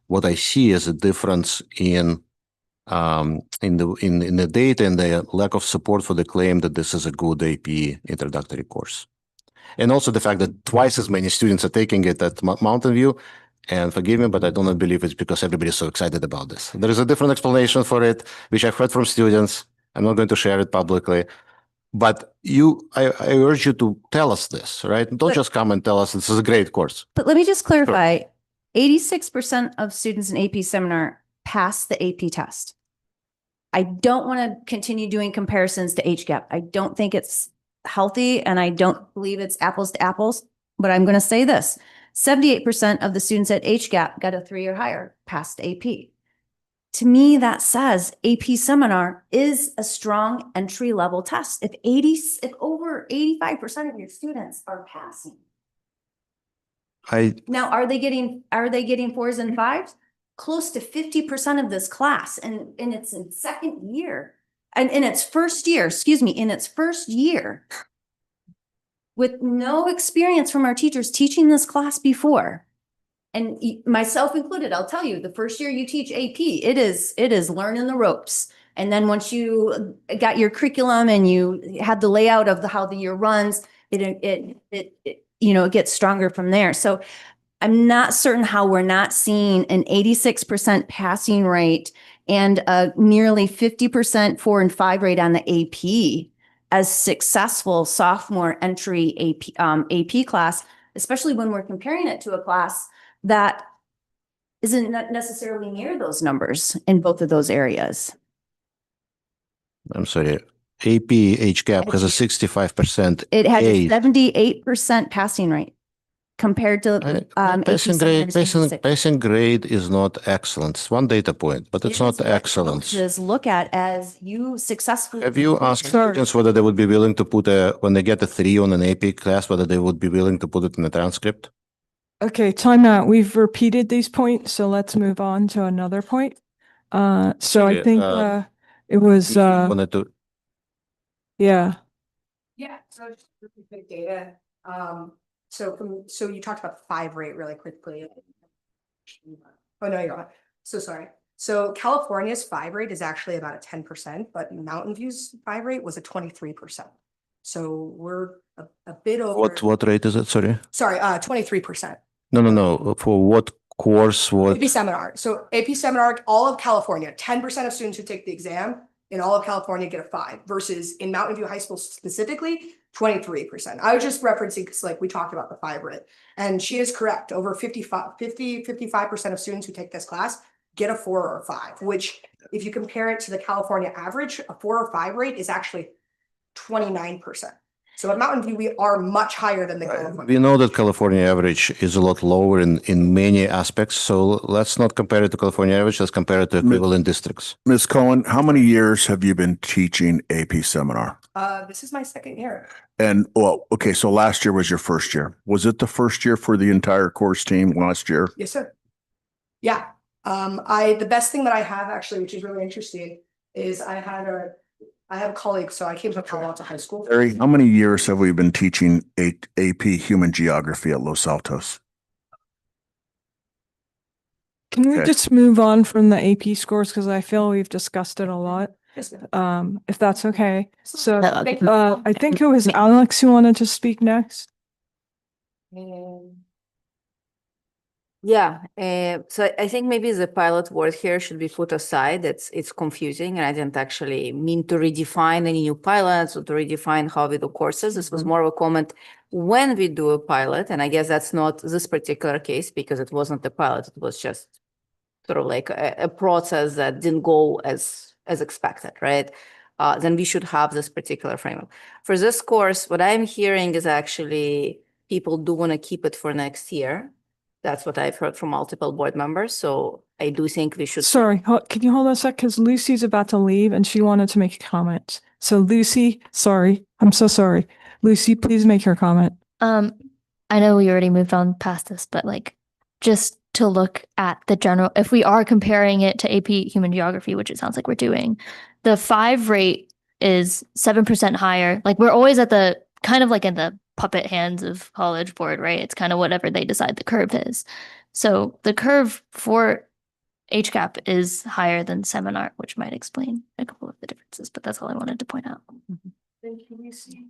what I see as a difference in the data and the lack of support for the claim that this is a good AP introductory course. And also the fact that twice as many students are taking it at Mountain View. And forgive me, but I do not believe it's because everybody is so excited about this. There is a different explanation for it, which I've heard from students. I'm not going to share it publicly. But I urge you to tell us this, right? Don't just come and tell us this is a great course. But let me just clarify, 86% of students in AP seminar pass the AP test. I don't want to continue doing comparisons to HGAP. I don't think it's healthy and I don't believe it's apples to apples, but I'm going to say this. 78% of the students at HGAP got a 3 or higher, passed AP. To me, that says AP seminar is a strong entry level test. If over 85% of your students are passing. Now, are they getting 4s and 5s? Close to 50% of this class, and it's in second year, and in its first year, with no experience from our teachers teaching this class before. And myself included, I'll tell you, the first year you teach AP, it is learning the ropes. And then once you got your curriculum and you had the layout of how the year runs, it gets stronger from there. So I'm not certain how we're not seeing an 86% passing rate and a nearly 50% 4 and 5 rate on the AP as successful sophomore entry AP class, especially when we're comparing it to a class that isn't necessarily near those numbers in both of those areas. I'm sorry. AP HCAP has a 65%. It has a 78% passing rate compared to passing grade is not excellence. It's one data point, but it's not excellence. Just look at as you successfully. Have you asked students whether they would be willing to put when they get a 3 on an AP class, whether they would be willing to put it in a transcript? Okay, time out. We've repeated these points, so let's move on to another point. So I think it was Yeah, so just big data. So you talked about the 5 rate really quickly. Oh, no, you're not. So sorry. So California's 5 rate is actually about a 10%, but Mountain View's 5 rate was a 23%. So we're a bit over. What rate is it? Sorry. Sorry, 23%. No. For what course? What? AP seminar. So AP seminar, all of California, 10% of students who take the exam in all of California get a 5 versus in Mountain View High School specifically, 23%. I was just referencing because we talked about the 5 rate, and she is correct. Over 55% of students who take this class get a 4 or a 5, which if you compare it to the California average, a 4 or 5 rate is actually 29%. So at Mountain View, we are much higher than the California. We know that California average is a lot lower in many aspects, so let's not compare it to California average, let's compare it to equivalent districts. Ms. Cohen, how many years have you been teaching AP seminar? This is my second year. And well, okay, so last year was your first year. Was it the first year for the entire course team last year? Yes, sir. Yeah. The best thing that I have actually, which is really interesting, is I have a colleague, so I came from Palo Alto High School. Larry, how many years have we been teaching AP Human Geography at Los Altos? Can we Okay. just move on from the AP scores? Because I feel we've discussed it a lot. Yes, ma'am. If that's okay. So, Thank you. I think it was Alex who wanted to speak next. Yeah, so I think maybe the pilot word here should be put aside. It's confusing, and I didn't actually mean to redefine any new pilots or to redefine how we do courses. This was more of a comment when we do a pilot, and I guess that's not this particular case because it wasn't a pilot. It was just sort of like a process that didn't go as expected, right? Then we should have this particular framework. For this course, what I'm hearing is actually people do want to keep it for next year. That's what I've heard from multiple board members. So I do think we should. Sorry, can you hold on a sec? Because Lucy's about to leave and she wanted to make a comment. So Lucy, sorry. I'm so sorry. Lucy, please make your comment. I know we already moved on past this, but like just to look at the general, if we are comparing it to AP Human Geography, which it sounds like we're doing, the 5 rate is 7% higher. Like we're always at the kind of like in the puppet hands of College Board, right? It's kind of whatever they decide the curve is. So the curve for HCAP is higher than seminar, which might explain a couple of the differences, but that's all I wanted to point out. Thank you, Lucy.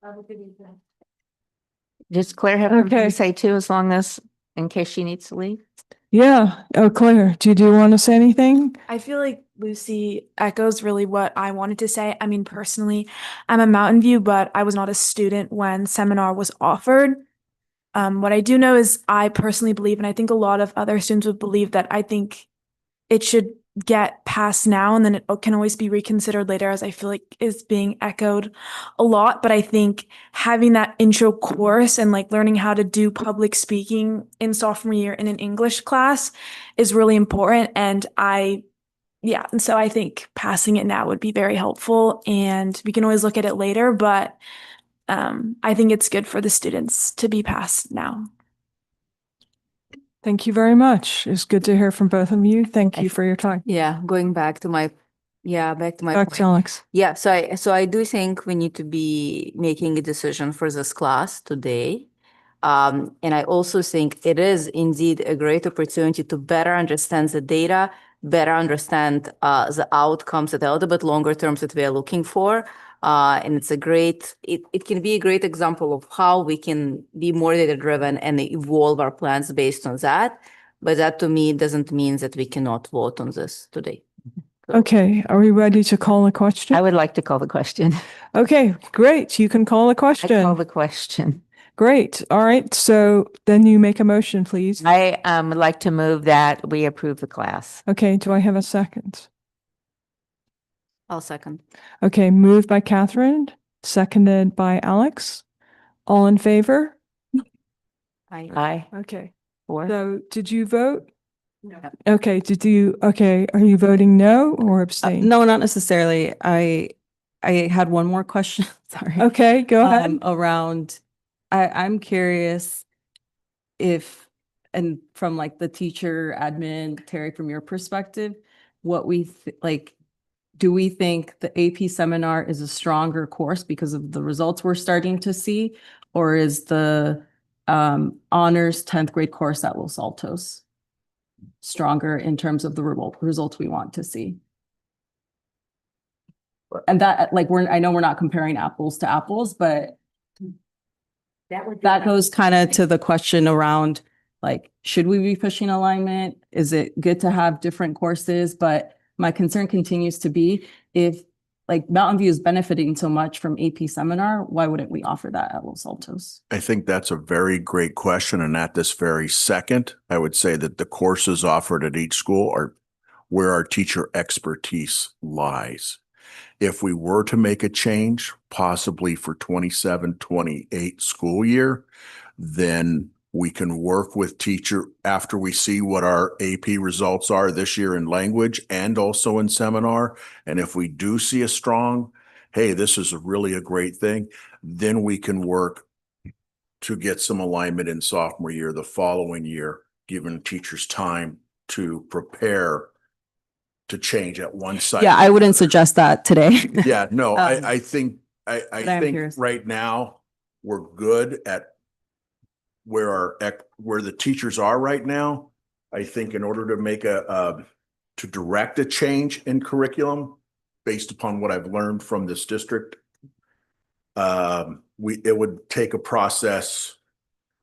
Have a good evening. Does Claire have anything Okay. to say too, as long as, in case she needs to leave? Yeah. Oh, Claire, do you want to say anything? I feel like Lucy echoes really what I wanted to say. I mean, personally, I'm a Mountain View, but I was not a student when seminar was offered. What I do know is I personally believe, and I think a lot of other students would believe, that I think it should get passed now and then it can always be reconsidered later, as I feel like is being echoed a lot. But I think having that intro course and like learning how to do public speaking in sophomore year in an English class is really important. And so I think passing it now would be very helpful, and we can always look at it later, but I think it's good for the students to be passed now. Thank you very much. It's good to hear from both of you. Thank you for your time. Yeah, going back to my back to my Back to Alex. Yeah, so I do think we need to be making a decision for this class today. And I also think it is indeed a great opportunity to better understand the data, better understand the outcomes at a little bit longer terms that we are looking for. And it's it can be a great example of how we can be more data driven and evolve our plans based on that. But that to me doesn't mean that we cannot vote on this today. Okay, are we ready to call a question? I would like to call the question. Okay, great. You can call a I call question. the question. Great. All right. So then you make a motion, please. I would like to move that we approve the class. Okay, do I have a second? I'll second. Okay, moved by Catherine, seconded by Alex. All in favor? Aye. Okay. Four. So did you vote? No. Okay, are you voting no or abstain? No, not necessarily. I had one more question. Sorry. Okay, go ahead. Around, I'm curious if, and from like the teacher, admin, Terry, from your perspective, what do we think the AP seminar is a stronger course because of the results we're starting to see? Or is the honors 10th grade course at Los Altos stronger in terms of the results we want to see? And that, like, I know we're not comparing apples to apples, but that goes kind of to the question around, like, should we be pushing alignment? Is it good to have different courses? But my concern continues to be, if like Mountain View is benefiting so much from AP seminar, why wouldn't we offer that at Los Altos? I think that's a very great question. And at this very second, I would say that the courses offered at each school are where our teacher expertise lies. If we were to make a change, possibly for 27-28 school year, then we can work with teacher after we see what our AP results are this year in language and also in seminar. And if we do see a strong, hey, this is really a great thing, then we can work to get some alignment in sophomore year, the following year, giving teachers time to prepare to change at one site. Yeah, I wouldn't suggest that today. Yeah, no, Um, I think, I but I'm think curious. right now, we're good at where where the teachers are right now. I think in order to make to direct a change in curriculum, based upon what I've learned from this district, it would take a process.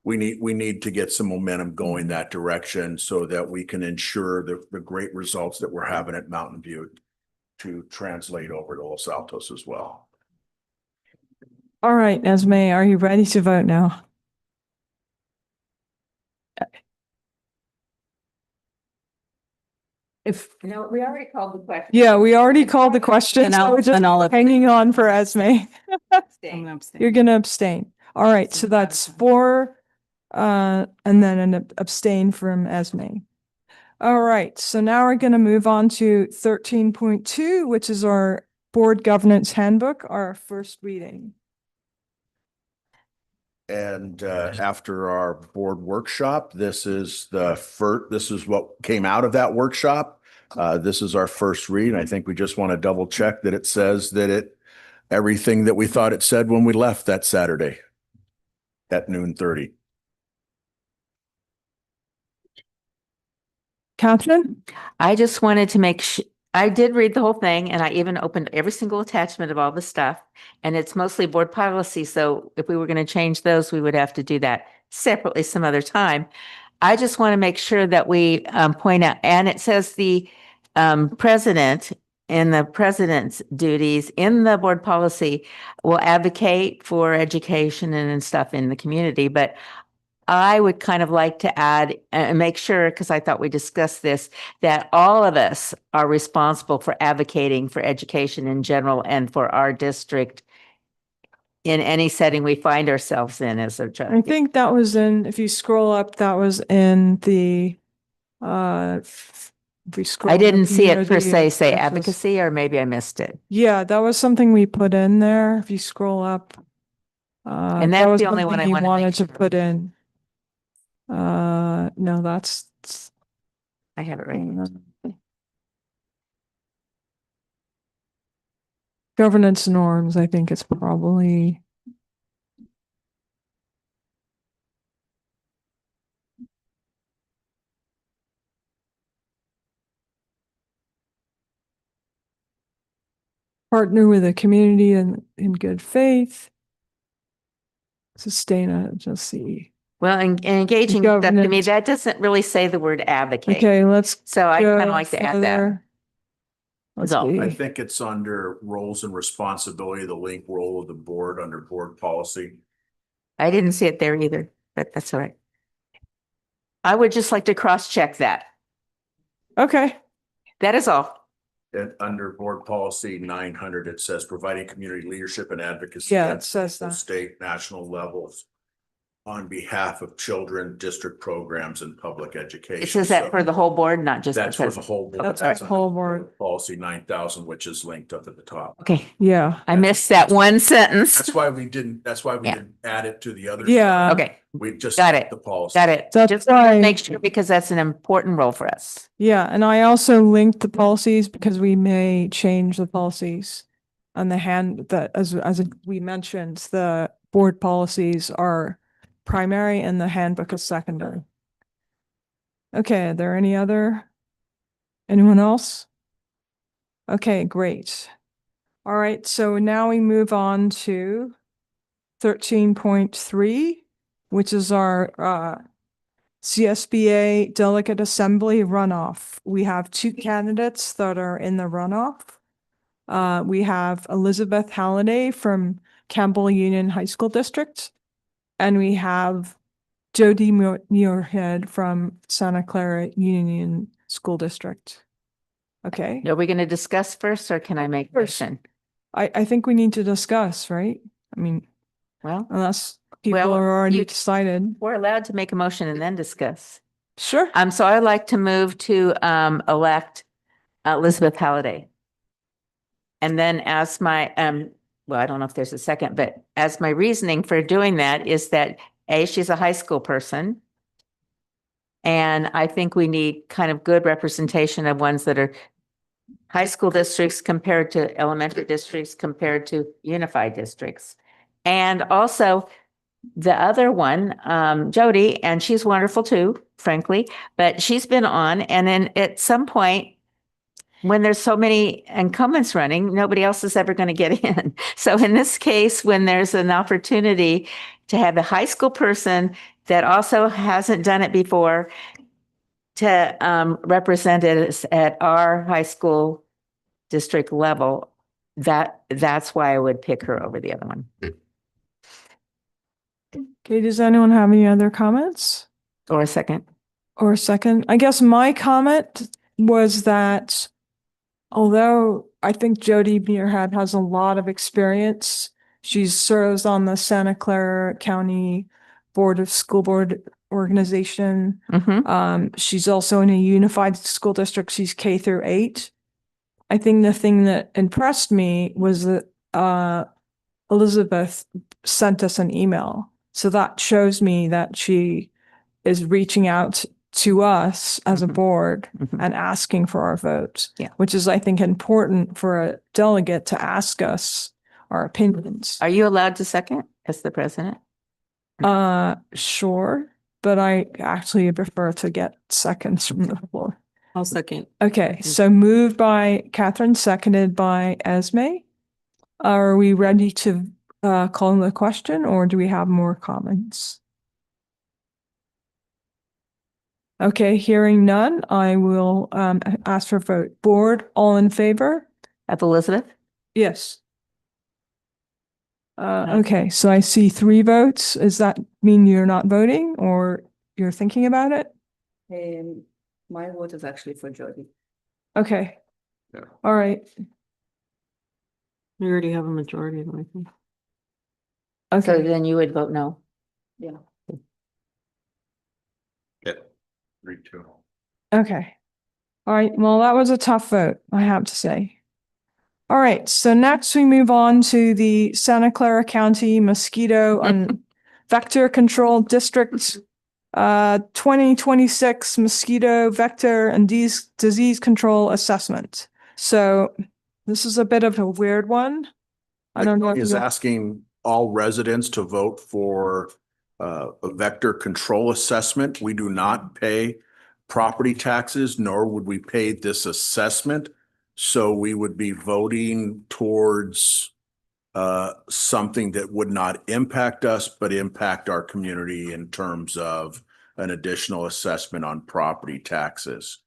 We need to get some momentum going that direction so that we can ensure the great results that we're having at Mountain View to translate over to Los Altos as well. All right, Esme, are you ready to vote now? If, No, we already called the question. yeah, we already called the question. And So I'll- we're just and I'll- hanging on for Esme. I'm gonna abstain. You're gonna abstain. All right, so that's 4, and then an abstain from Esme. All right, so now we're gonna move on to 13.2, which is our board governance handbook, our first reading. And after our board workshop, this is this is what came out of that workshop. This is our first read. I think we just want to double check that it says that everything that we thought it said when we left that Saturday at noon 30. Catherine? I just wanted to make sure, I did read the whole thing and I even opened every single attachment of all the stuff. And it's mostly board policy. So if we were going to change those, we would have to do that separately some other time. I just want to make sure that we point out, and it says the president and the president's duties in the board policy will advocate for education and stuff in the community. But I would kind of like to add and make sure, because I thought we discussed this, that all of us are responsible for advocating for education in general and for our district in any setting we find ourselves in as a trustee. I think that was if you scroll up, that was in the, if we scroll I didn't up see it near per the se say addresses. advocacy, or maybe I missed it. Yeah, that was something we put in there. If you scroll up. And that that's was the only one something I you wanted to wanted make to sure. put in. No, that's. I have it right here. Governance norms, I think it's probably. Partner with the community in good faith. Sustain it, just see. Well, and engaging stuff to me, Governance. that doesn't really say the word advocate. Okay, let's. So I kind of go like to add that. further. Let's That's all. see. I think it's under roles and responsibility, the link role of the board under board policy. I didn't see it there either, but that's all right. I would just like to cross-check that. Okay, That is all. And under board policy 900, it says providing community leadership and advocacy. Yeah, at it says local, that. state, national levels on behalf of children, district programs, and public education. It says that So for the whole board, not just. that's for because- the whole board. that's That's the under whole board. policy 9,000, which is linked up at the top. Okay, Yeah, I missed that one sentence. That's why we didn't Yeah. didn't add it to the other. Yeah. Okay, We just Got linked it. the policy. got it. That's Just why- make sure, because that's an important role for us. yeah, and I also linked the policies because we may change the policies. On the hand that as we mentioned, the board policies are primary and the handbook is secondary. Okay, are there anyone else? Okay, great. All right, so now we move on to 13.3, which is our CSBA Delegate Assembly runoff. We have 2 candidates that are in the runoff. We have Elizabeth Halliday from Campbell Union High School District, and we have Jody Muirhead from Santa Clara Union School District. Okay, Are we going to discuss first or can I make a First. motion? I think we need to discuss, right? I mean, Well, unless people Well, are already you- decided. we're allowed to make a motion and then discuss. Sure. So I'd like to move to elect Elizabeth Halliday. And then as my well, I don't know if there's a second, but as my reasoning for doing that is that she's a high school person. And I think we need kind of good representation of ones that are high school districts compared to elementary districts compared to unified districts. And also the other one, Jody, and she's wonderful too, frankly, but she's been on. And then at some point, when there's so many incumbents running, nobody else is ever going to get in. So in this case, when there's an opportunity to have a high school person that also hasn't done it before to represent it at our high school district level, that's why I would pick her over the other one. Okay, does anyone have any other comments? Or a second? Or a second? I guess my comment was that although I think Jody Muirhead has a lot of experience, she serves on the Santa Clara County Board of School Board Organization. She's also in a unified school district. She's K through 8. I think the thing that impressed me was that Elizabeth sent us an email. So that shows me that she is reaching out to us as a board and asking for our vote, which is, I think, important for a delegate to ask us our opinions. Are you allowed to second as the president? Sure, but I actually prefer to get seconds from the floor. I'll second. Okay, so moved by Catherine, seconded by Esme. Are we ready to call the question, or do we have more comments? Okay, hearing none, I will ask for a vote. Board, all in favor? Of Elizabeth? Yes. Okay, so I see 3 votes. Does that mean you're not voting or you're thinking about it? My vote is actually for Jody. Okay. Yeah. All right. We already have a majority of them, I think. So Okay. then you would vote no? Yeah. Yeah. 3-2. Okay. All right. Well, that was a tough vote, I have to say. All right. So next we move on to the Santa Clara County Mosquito and Vector Control District 2026 Mosquito Vector and Disease Control Assessment. So this is a bit of a weird one. I don't know if Is you asking all residents to vote for a vector control assessment. We do not pay property taxes, nor would we pay this assessment. So we would be voting towards something that would not impact us, but impact our community in terms of an additional assessment on property taxes.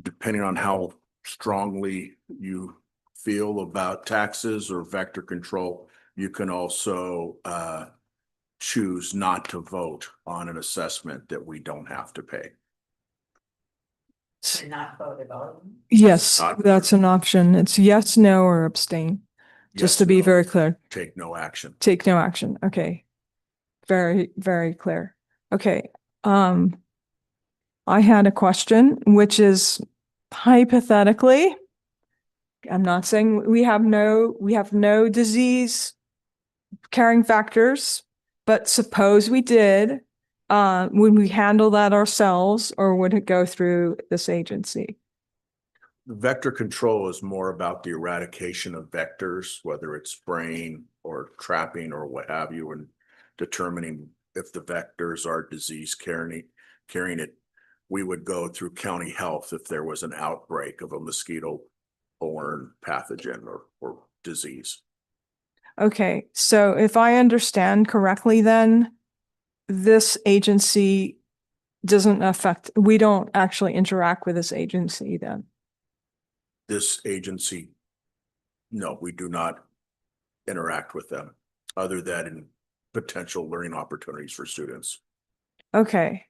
Depending on how strongly you feel about taxes or vector control, you can also choose not to vote on an assessment that we don't have to pay. Not vote at all? Yes, Not- that's an option. It's yes, no, or abstain. Just Yes, to be no, very clear. take no action. Take no action. Okay. Very, very clear. Okay. I had a question, which is hypothetically, I'm not saying we have no disease carrying factors, but suppose we did, would we handle that ourselves or would it go through this agency? Vector control is more about the eradication of vectors, whether it's spraying or trapping or what have you, and determining if the vectors are disease carrying it. We would go through county health if there was an outbreak of a mosquito-borne pathogen or disease. Okay, so if I understand correctly, then this agency doesn't affect, we don't actually interact with this agency then. This agency, no, we do not interact with them other than in potential learning opportunities for students. Okay.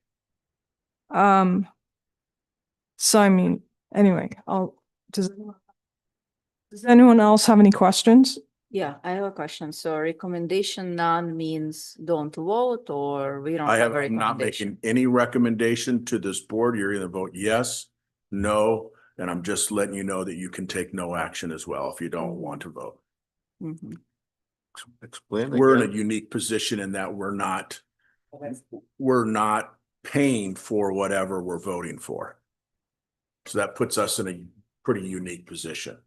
So I mean, anyway, does anyone else have any questions? Yeah, I have a question. So recommendation none means don't vote, or we don't I have a am not recommendation? making any recommendation to this board. You're either vote yes, no, and I'm just letting you know that you can take no action as well if you don't want to vote. Mhm. Explain We're in again. a unique position in that we're not paying for whatever we're voting for. So that puts us in a pretty unique position.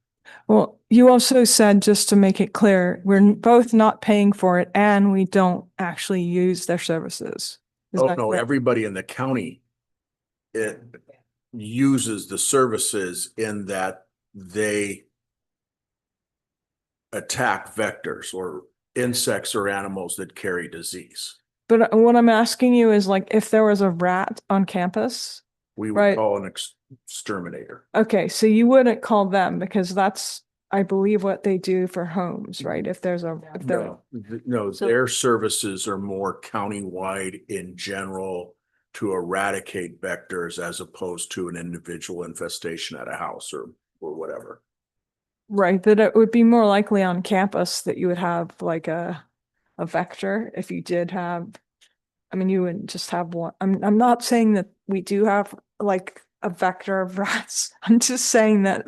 Well, you also said, just to make it clear, we're both not paying for it and we don't actually use their services. Is Oh, that no, correct? everybody in the county it uses the services in that they attack vectors or insects or animals that carry disease. But what I'm asking you is, like, if there was a rat on campus, We would right? call an exterminator. Okay, so you wouldn't call them because that's, I believe, what they do for homes, right? If there's a, if there, No, their services are more countywide in general to eradicate vectors as opposed to an individual infestation at a house or whatever. right, that it would be more likely on campus that you would have like a vector if you did have, I mean, you wouldn't just have one. I'm not saying that we do have like a vector of rats. I'm just saying that,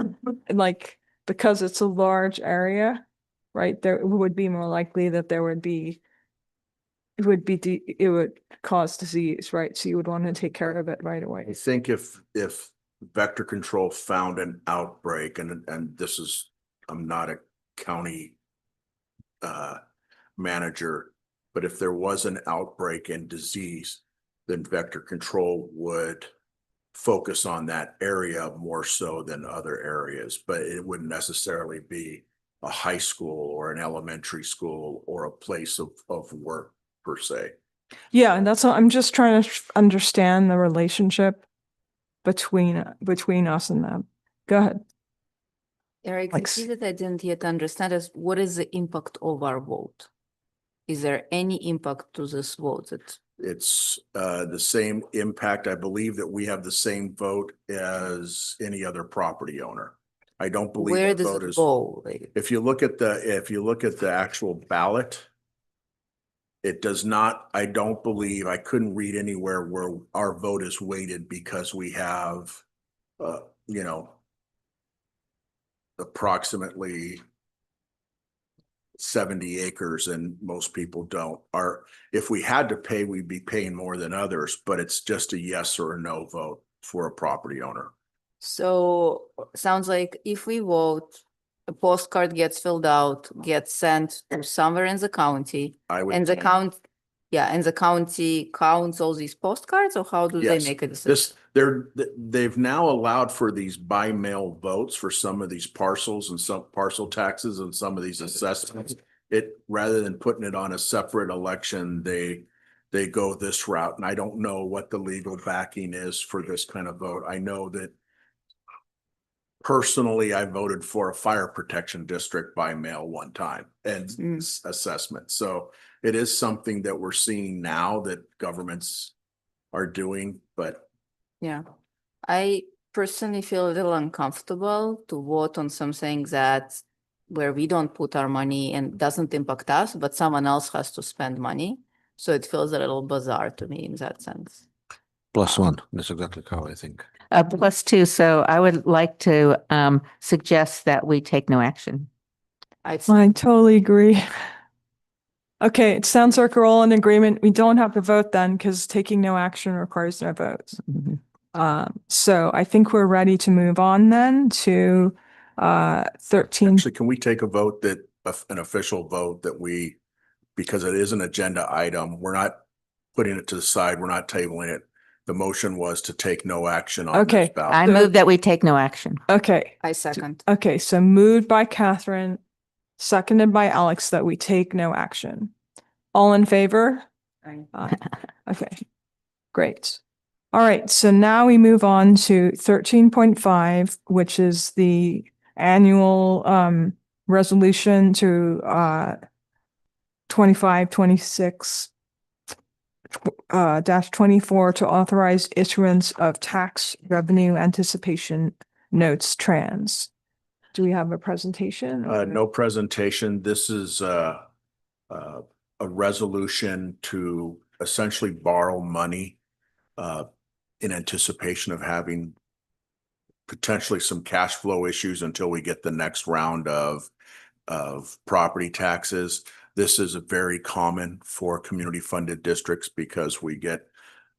like, because it's a large area, right, there would be more likely that there would be, it would cause disease, right? So you would want to take care of it right I away. think if vector control found an outbreak, and this is, I'm not a county manager, but if there was an outbreak and disease, then vector control would focus on that area more so than other areas, but it wouldn't necessarily be a high school or an elementary school or a place of work per se. Yeah, and that's what I'm just trying to understand the relationship between us and them. Go ahead. Eric, Like the key that I didn't yet understand is what is the impact of our vote? Is there any impact to this vote? It's the same impact. I believe that we have the same vote as any other property owner. I don't believe Where our does vote it is. go? Like, If you look at the actual ballot, it does not, I don't believe, I couldn't read anywhere where our vote is weighted because we have, you know, approximately 70 acres and most people don't. If we had to pay, we'd be paying more than others, but it's just a yes or a no vote for a property owner. so sounds like if we vote, a postcard gets filled out, gets sent to somewhere in the county, I would. and the count, yeah, and the county counts all these postcards, or how do they Yes, make a decision? they've now allowed for these by mail votes for some of these parcels and some parcel taxes and some of these assessments. Rather than putting it on a separate election, they go this route. And I don't know what the legal backing is for this kind of vote. I know that personally, I voted for a fire protection district by mail one time and assessment. So it is something that we're seeing now that governments are doing, but Yeah, I personally feel a little uncomfortable to vote on something that where we don't put our money and doesn't impact us, but someone else has to spend money. So it feels a little bizarre to me in that sense. +1. That's exactly how I think. +2. So I would like to suggest that we take no action. I totally agree. Okay, it sounds like we're all in agreement. We don't have to vote then because taking no action requires no votes. So I think we're ready to move on then to 13. actually, can we take a vote that, an official vote that we, because it is an agenda item, we're not putting it to the side, we're not tabling it. The motion was to take no action on this Okay, ballot. I move that we take no action. Okay. I second. Okay, so moved by Catherine, seconded by Alex that we take no action. All in favor? Aye. Okay, great. All right, so now we move on to 13.5, which is the annual resolution to 25, 26 dash 24 to authorize issuance of tax revenue anticipation notes trans. Do we have a presentation? No presentation. This is a resolution to essentially borrow money in anticipation of having potentially some cash flow issues until we get the next round of property taxes. This is a very common for community funded districts because we get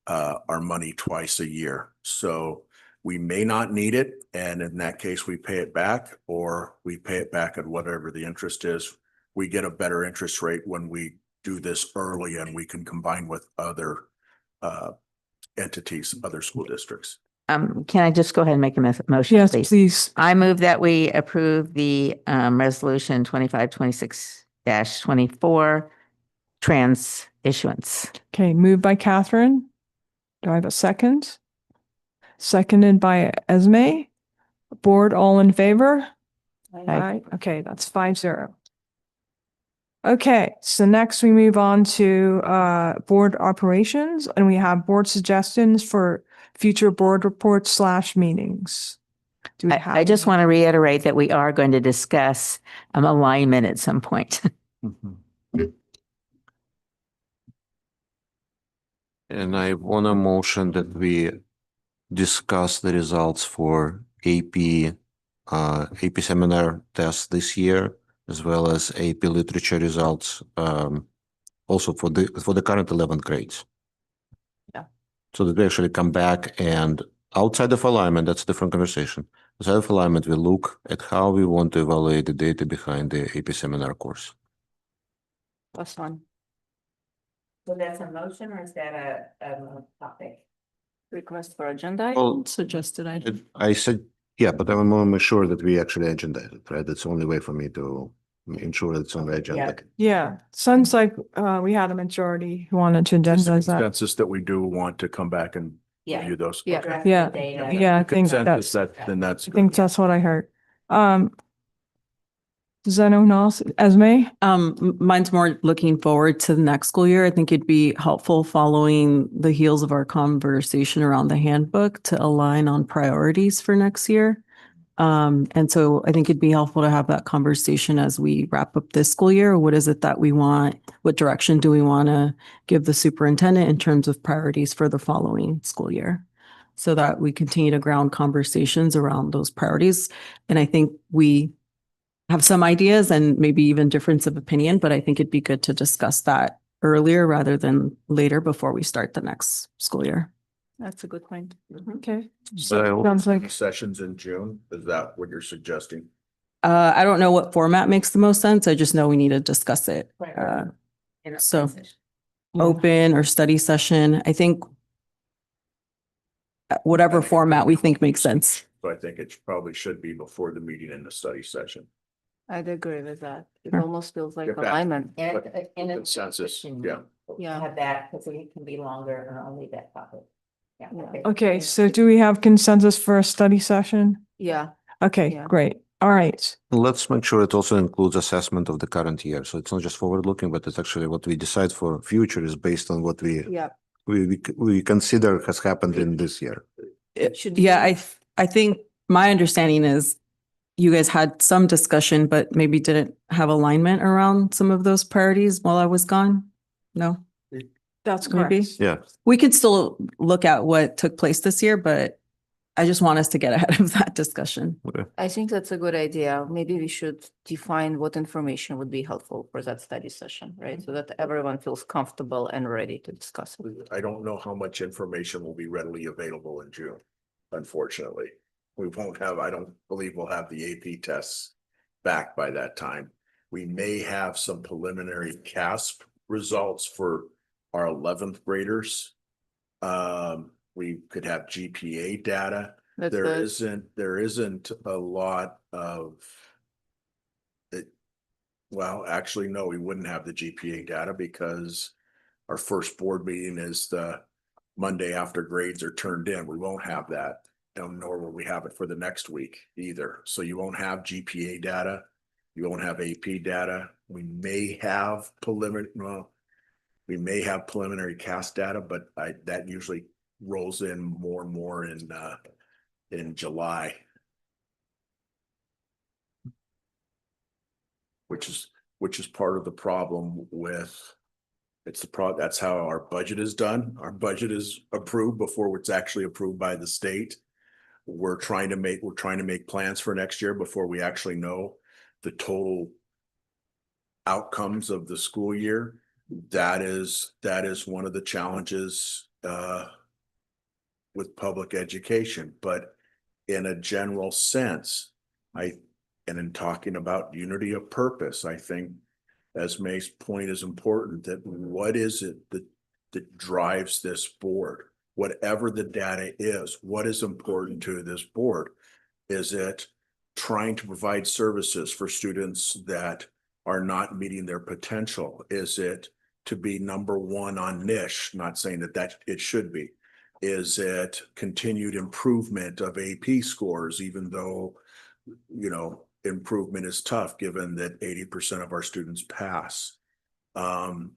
our money twice a year. So we may not need it, and in that case, we pay it back, or we pay it back at whatever the interest is. We get a better interest rate when we do this early, and we can combine with other entities, other school districts. Can I just go ahead and make a motion, Yes, please? please. I move that we approve the resolution 2526-24 trans issuance. Okay, moved by Catherine. Do I have a second? Seconded by Esme. Board, all in favor? Aye. Okay, that's 5-0. Okay, so next we move on to board operations, and we have board suggestions for future board reports / meetings. Do we have I just any? want to reiterate that we are going to discuss alignment at some point. And I want to motion that we discuss the results for AP seminar test this year, as well as AP literature results, also for the current 11th grades. Yeah. So that we actually come back and outside of alignment, that's a different conversation. Outside of alignment, we look at how we want to evaluate the data behind the AP seminar course. That's fun. So that's a motion, or is that a topic? Request for agenda. Well, Suggested I. I said, yeah, but I want to make sure that we actually agenda it, right? That's the only way for me to ensure that it's on the agenda. Yeah, sounds like we had a majority who wanted to Just a agendize that. consensus that we do want to come back and Yeah. review those. Yeah. Okay. Yeah, Data. yeah, I think Consensus that's, then that's. I think that's what I heard. Does anyone else? Esme? Mine's more looking forward to the next school year. I think it'd be helpful following the heels of our conversation around the handbook to align on priorities for next year. And so I think it'd be helpful to have that conversation as we wrap up this school year. What is it that we want? What direction do we want to give the superintendent in terms of priorities for the following school year? So that we continue to ground conversations around those priorities. And I think we have some ideas and maybe even difference of opinion, but I think it'd be good to discuss that earlier rather than later before we start the next school year. That's a good point. Okay. But I hope Sounds like, Sessions in June, is that what you're suggesting? I don't know what format makes the most sense. I just know we need to discuss it. So open or study session, I think whatever format we think makes sense. So I think it probably should be before the meeting in the study session. I'd agree with that. It Sure. almost feels like Get back. alignment. Consensus, yeah. Yeah. Have that, because it can be longer or only that topic. Yeah. okay, so do we have consensus for a study session? Yeah. Okay, Yeah. great. All right. Let's make sure it also includes assessment of the current year. So it's not just forward looking, but it's actually what we decide for future is based on what Yeah. we consider has happened in this year. Yeah, I think my understanding is you guys had some discussion, but maybe didn't have alignment around some of those priorities while I was gone. No? That's Maybe. correct. Yeah. We could still look at what took place this year, but I just want us to get ahead of that discussion. I think that's a good idea. Maybe we should define what information would be helpful for that study session, right? So that everyone feels comfortable and ready to discuss it. I don't know how much information will be readily available in June, unfortunately. We won't have, I don't believe we'll have the AP tests back by that time. We may have some preliminary CASP results for our 11th graders. We could have GPA data. That's There good. isn't a lot of it. Well, actually, no, we wouldn't have the GPA data because our first board meeting is the Monday after grades are turned in. We won't have that, nor will we have it for the next week either. So you won't have GPA data. You won't have AP data. We may have preliminary, well, We may have preliminary CAS data, but that usually rolls in more and more in July. Which is part of the problem with, that's how our budget is done. Our budget is approved before it's actually approved by the state. We're trying to make plans for next year before we actually know the total outcomes of the school year. That is one of the challenges with public education. But in a general sense, and in talking about unity of purpose, I think Esme's point is important, that what is it that drives this board? Whatever the data is, what is important to this board? Is it trying to provide services for students that are not meeting their potential? Is it to be number one on niche? Not saying that it should be. Is it continued improvement of AP scores, even though, you know, improvement is tough given that 80% of our students pass?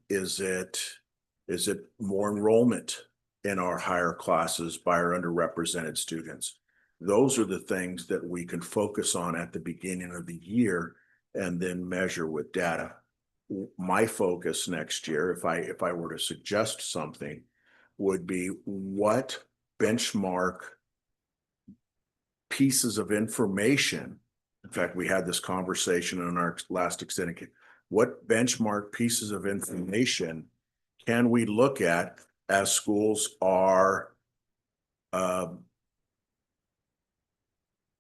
Is it more enrollment in our higher classes by our underrepresented students? Those are the things that we can focus on at the beginning of the year and then measure with data. My focus next year, if I were to suggest something, would be what benchmark pieces of information. In fact, we had this conversation in our last extended. What benchmark pieces of information can we look at as schools are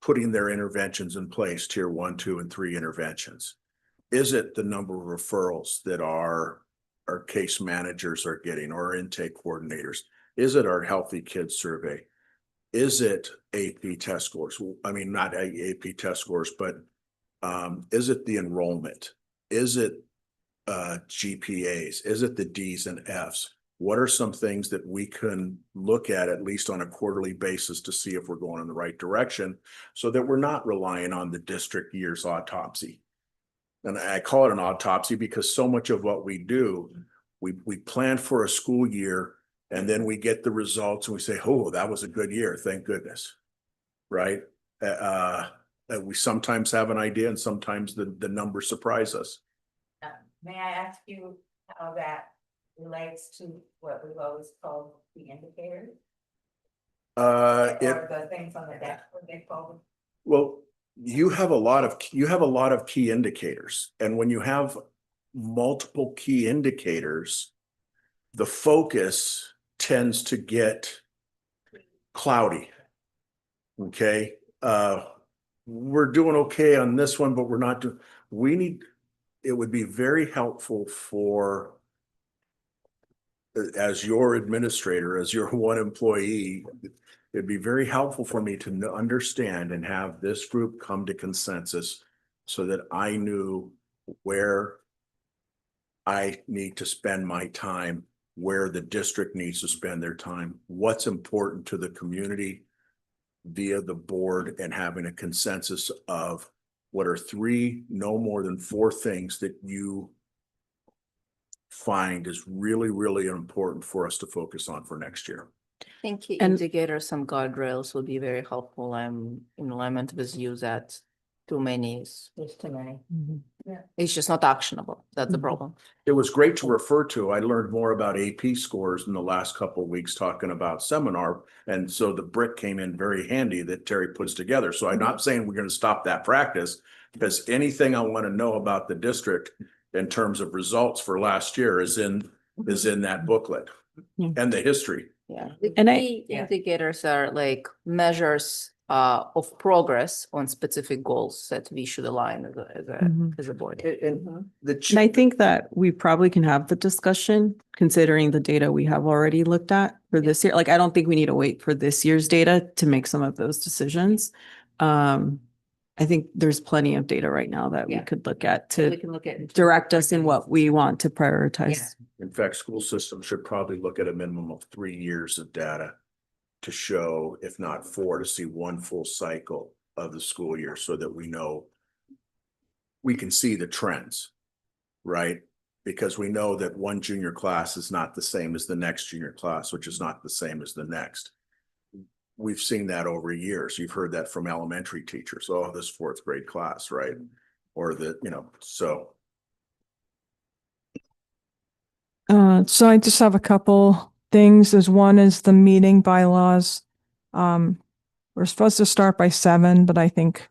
putting their interventions in place, tier 1, 2, and 3 interventions? Is it the number of referrals that our case managers are getting, or intake coordinators? Is it our Healthy Kids survey? Is it AP test scores? I mean, not AP test scores, but is it the enrollment? Is it GPAs? Is it the Ds and Fs? What are some things that we can look at least on a quarterly basis to see if we're going in the right direction, so that we're not relying on the district year's autopsy? And I call it an autopsy because so much of what we do, we plan for a school year, and then we get the results and we say, oh, that was a good year, thank goodness, right? We sometimes have an idea, and sometimes the numbers surprise us. May I ask you how that relates to what we've always called the indicators? Or the things on the dashboard they call them? Well, you have a lot of key indicators, and when you have multiple key indicators, the focus tends to get cloudy. Okay, we're doing okay on this one, but we're not doing. It would be very helpful for, as your administrator, as your one employee, it'd be very helpful for me to understand and have this group come to consensus, so that I knew where I need to spend my time, where the district needs to spend their time, what's important to the community via the board, and having a consensus of what are 3, no more than 4 things that you find is really, really important for us to focus on for next year. I think key And- indicators, some guardrails will be very helpful. I'm in alignment with you that too many is too many. It's just not actionable. That's the problem. It was great to refer to. I learned more about AP scores in the last couple of weeks talking about seminar. And so the brick came in very handy that Terry puts together. So I'm not saying we're going to stop that practice, because anything I want to know about the district in terms of results for last year is in that booklet and the history. Yeah. And Key indicators are like measures of progress on specific goals that we should align as a board. And And I think that we probably can have the discussion considering the data we have already looked at for this year. Like, I don't think we need to wait for this year's data to make some of those decisions. I think there's plenty of data right now that we could look at We to can look at. direct us in what we want to prioritize. in fact, school systems should probably look at a minimum of 3 years of data to show, if not 4, to see one full cycle of the school year, so that we know we can see the trends, right? Because we know that one junior class is not the same as the next junior class, which is not the same as the next. We've seen that over years. You've heard that from elementary teachers. Oh, this fourth grade class, right? Or the, so. So I just have a couple things. There's one is the meeting bylaws. We're supposed to start by 7, but I think,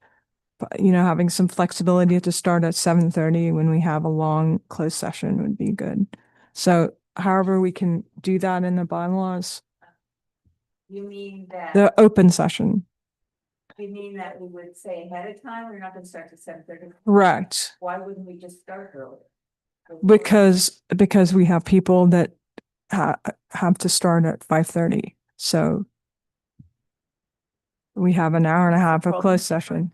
having some flexibility to start at 7:30 when we have a long closed session would be good. So however we can do that in the bylaws, You mean that, the open session. you mean that we would say ahead of time, we're not gonna start at 7:30? Correct. Why wouldn't we just start earlier? Because we have people that have to start at 5:30. So we have an hour and a half of closed session.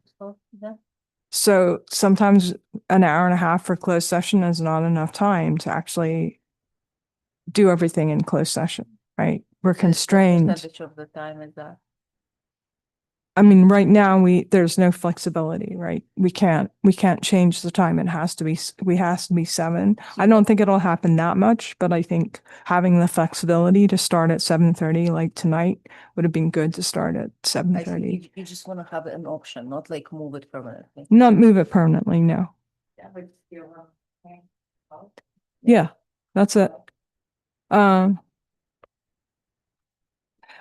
So sometimes an hour and a half for closed session is not enough time to actually do everything in closed session, right? We're constrained. Percentage of the time is that? I mean, right now there's no flexibility, right? We can't change the time. It has to be 7. I don't think it'll happen that much, but I think having the flexibility to start at 7:30 like tonight would have been good to start at 7:30. You just want to have an option, not like move it permanently. Not move it permanently, no. Yeah, that's it. And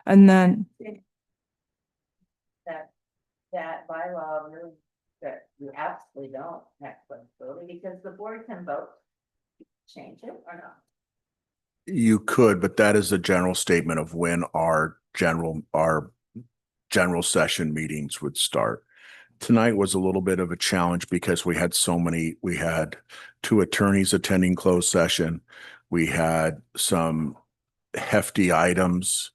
then That bylaw really, that you absolutely don't have flexibility because the board can vote to change it or not. You could, but that is a general statement of when our general session meetings would start. Tonight was a little bit of a challenge because we had 2 attorneys attending closed session. We had some hefty items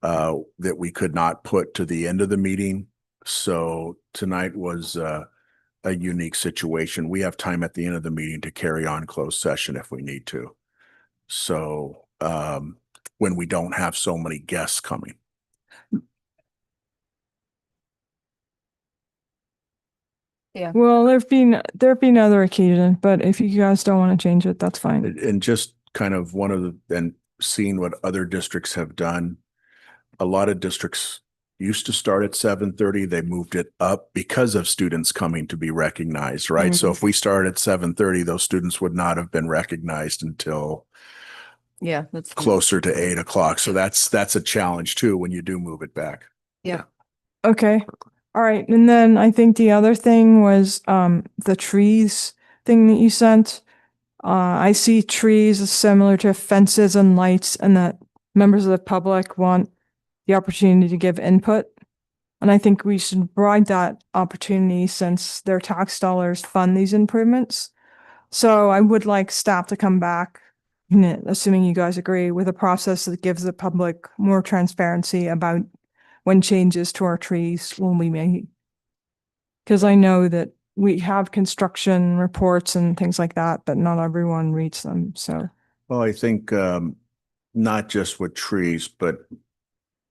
that we could not put to the end of the meeting. So tonight was a unique situation. We have time at the end of the meeting to carry on closed session if we need to. So when we don't have so many guests coming. Yeah. well, there've been other occasions, but if you guys don't want to change it, that's fine. And just kind of and seeing what other districts have done, a lot of districts used to start at 7:30. They moved it up because of students coming to be recognized, right? So if we started at 7:30, those students would not have been recognized until Yeah, that's closer to 8 o'clock. So that's a challenge too when you do move it back. Yeah. Okay. All right. And then I think the other thing was the trees thing that you sent. I see trees as similar to fences and lights, and that members of the public want the opportunity to give input. And I think we should provide that opportunity since their tax dollars fund these improvements. So I would like staff to come back, assuming you guys agree, with a process that gives the public more transparency about when changes to our trees will be made. Because I know that we have construction reports and things like that, but not everyone reads them. So, Well, I think not just with trees, but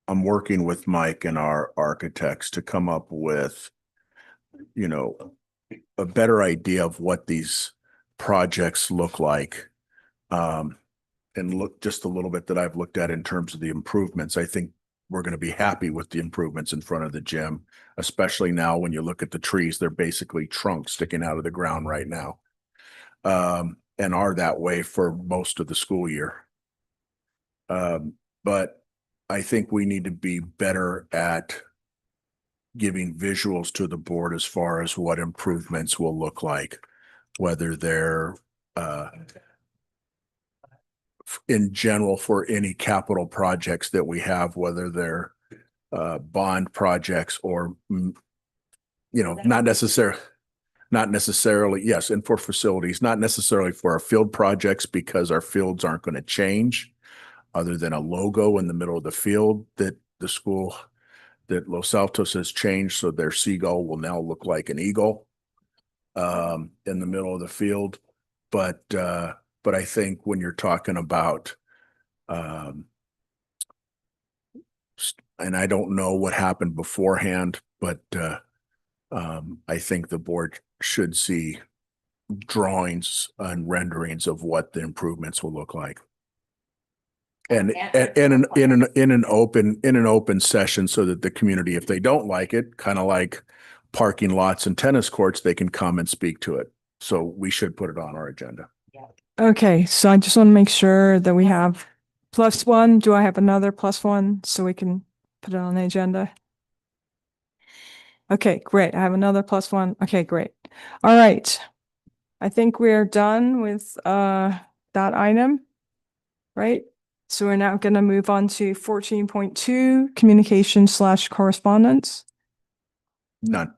I'm working with Mike and our architects to come up with, a better idea of what these projects look like. And look just a little bit that I've looked at in terms of the improvements. I think we're going to be happy with the improvements in front of the gym, especially now when you look at the trees, they're basically trunks sticking out of the ground right now. And are that way for most of the school year. But I think we need to be better at giving visuals to the board as far as what improvements will look like, whether they're in general for any capital projects that we have, whether they're bond projects or, not necessarily, yes, and for facilities, not necessarily for our field projects because our fields aren't going to change other than a logo in the middle of the field that the school, that Los Altos has changed. So their seagull will now look like an eagle in the middle of the field. But I think when you're talking about, and I don't know what happened beforehand, but I think the board should see drawings and renderings of what the improvements will look like. And And- in an open session so that the community, if they don't like it, kind of like parking lots and tennis courts, they can come and speak to it. So we should put it on our agenda. Okay, so I just want to make sure that we have +1. Do I have another +1 so we can put it on the agenda? Okay, great. I have another +1. Okay, great. All right. I think we're done with that item, right? So we're now going to move on to 14.2, communication/correspondence. None.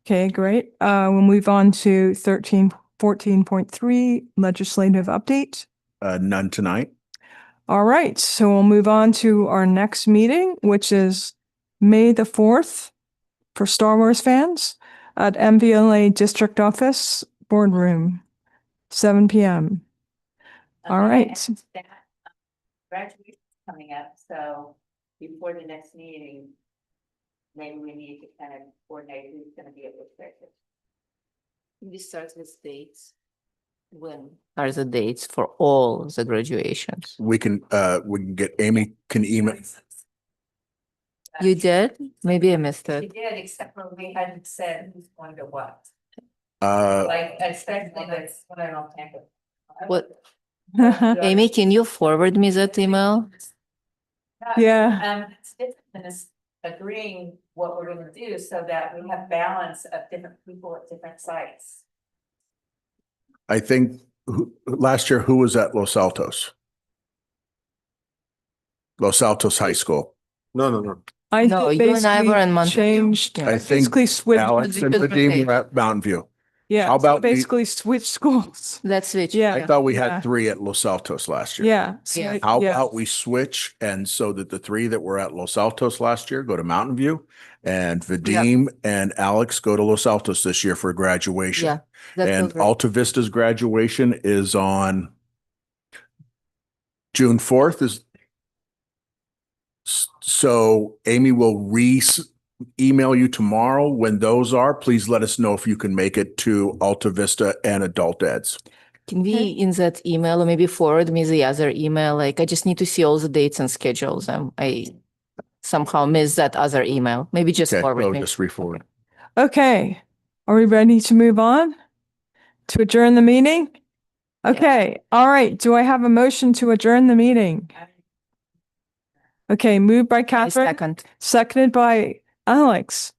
Okay, great. We'll move on to 14.3, legislative update. None tonight. All right, so we'll move on to our next meeting, which is May the 4th for Star Wars fans at MVLA District Office Boardroom, 7 p.m. All right. Graduation coming up, so before the next meeting, maybe we need to kind of coordinate who's gonna be at which graduation. This starts with dates. When are the dates for all the graduations? We can get Amy can email. You did? Maybe I missed We it. did, except for we hadn't said who's going to what. Like, Especially that's what I don't think of. What, Amy, can you forward me that email? Yeah. It's different than us agreeing what we're gonna do so that we have balance of different people at different sites. I think last year, who was at Los Altos? Los Altos High School. No. I No, think you and I were on basically Mountain View. changed, Yeah. I think basically switched. Alex and Vadim were at Mountain View. Yeah, How so about we- basically switch schools. Let's switch. Yeah. I thought we Yeah. had 3 at Los Altos last year. Yeah. so Yeah. How yeah. about we switch and so that the 3 that were at Los Altos last year go to Mountain View and Vadim and Alex go to Los Altos this year for graduation. Yeah. That's And Alta Vista's graduation is on June 4th so Amy will email you tomorrow when those are. Please let us know if you can make it to Alta Vista and adult eds. Can we, in that email, or maybe forward me the other email? Like, I just need to see all the dates and schedules. I somehow missed that other email. Maybe just Okay, forward so me. just re-forward. Okay. Are we ready to move on? To adjourn the meeting? Okay. All right. Do I have a motion to adjourn the meeting? Okay, moved by I Catherine, second. seconded by Alex.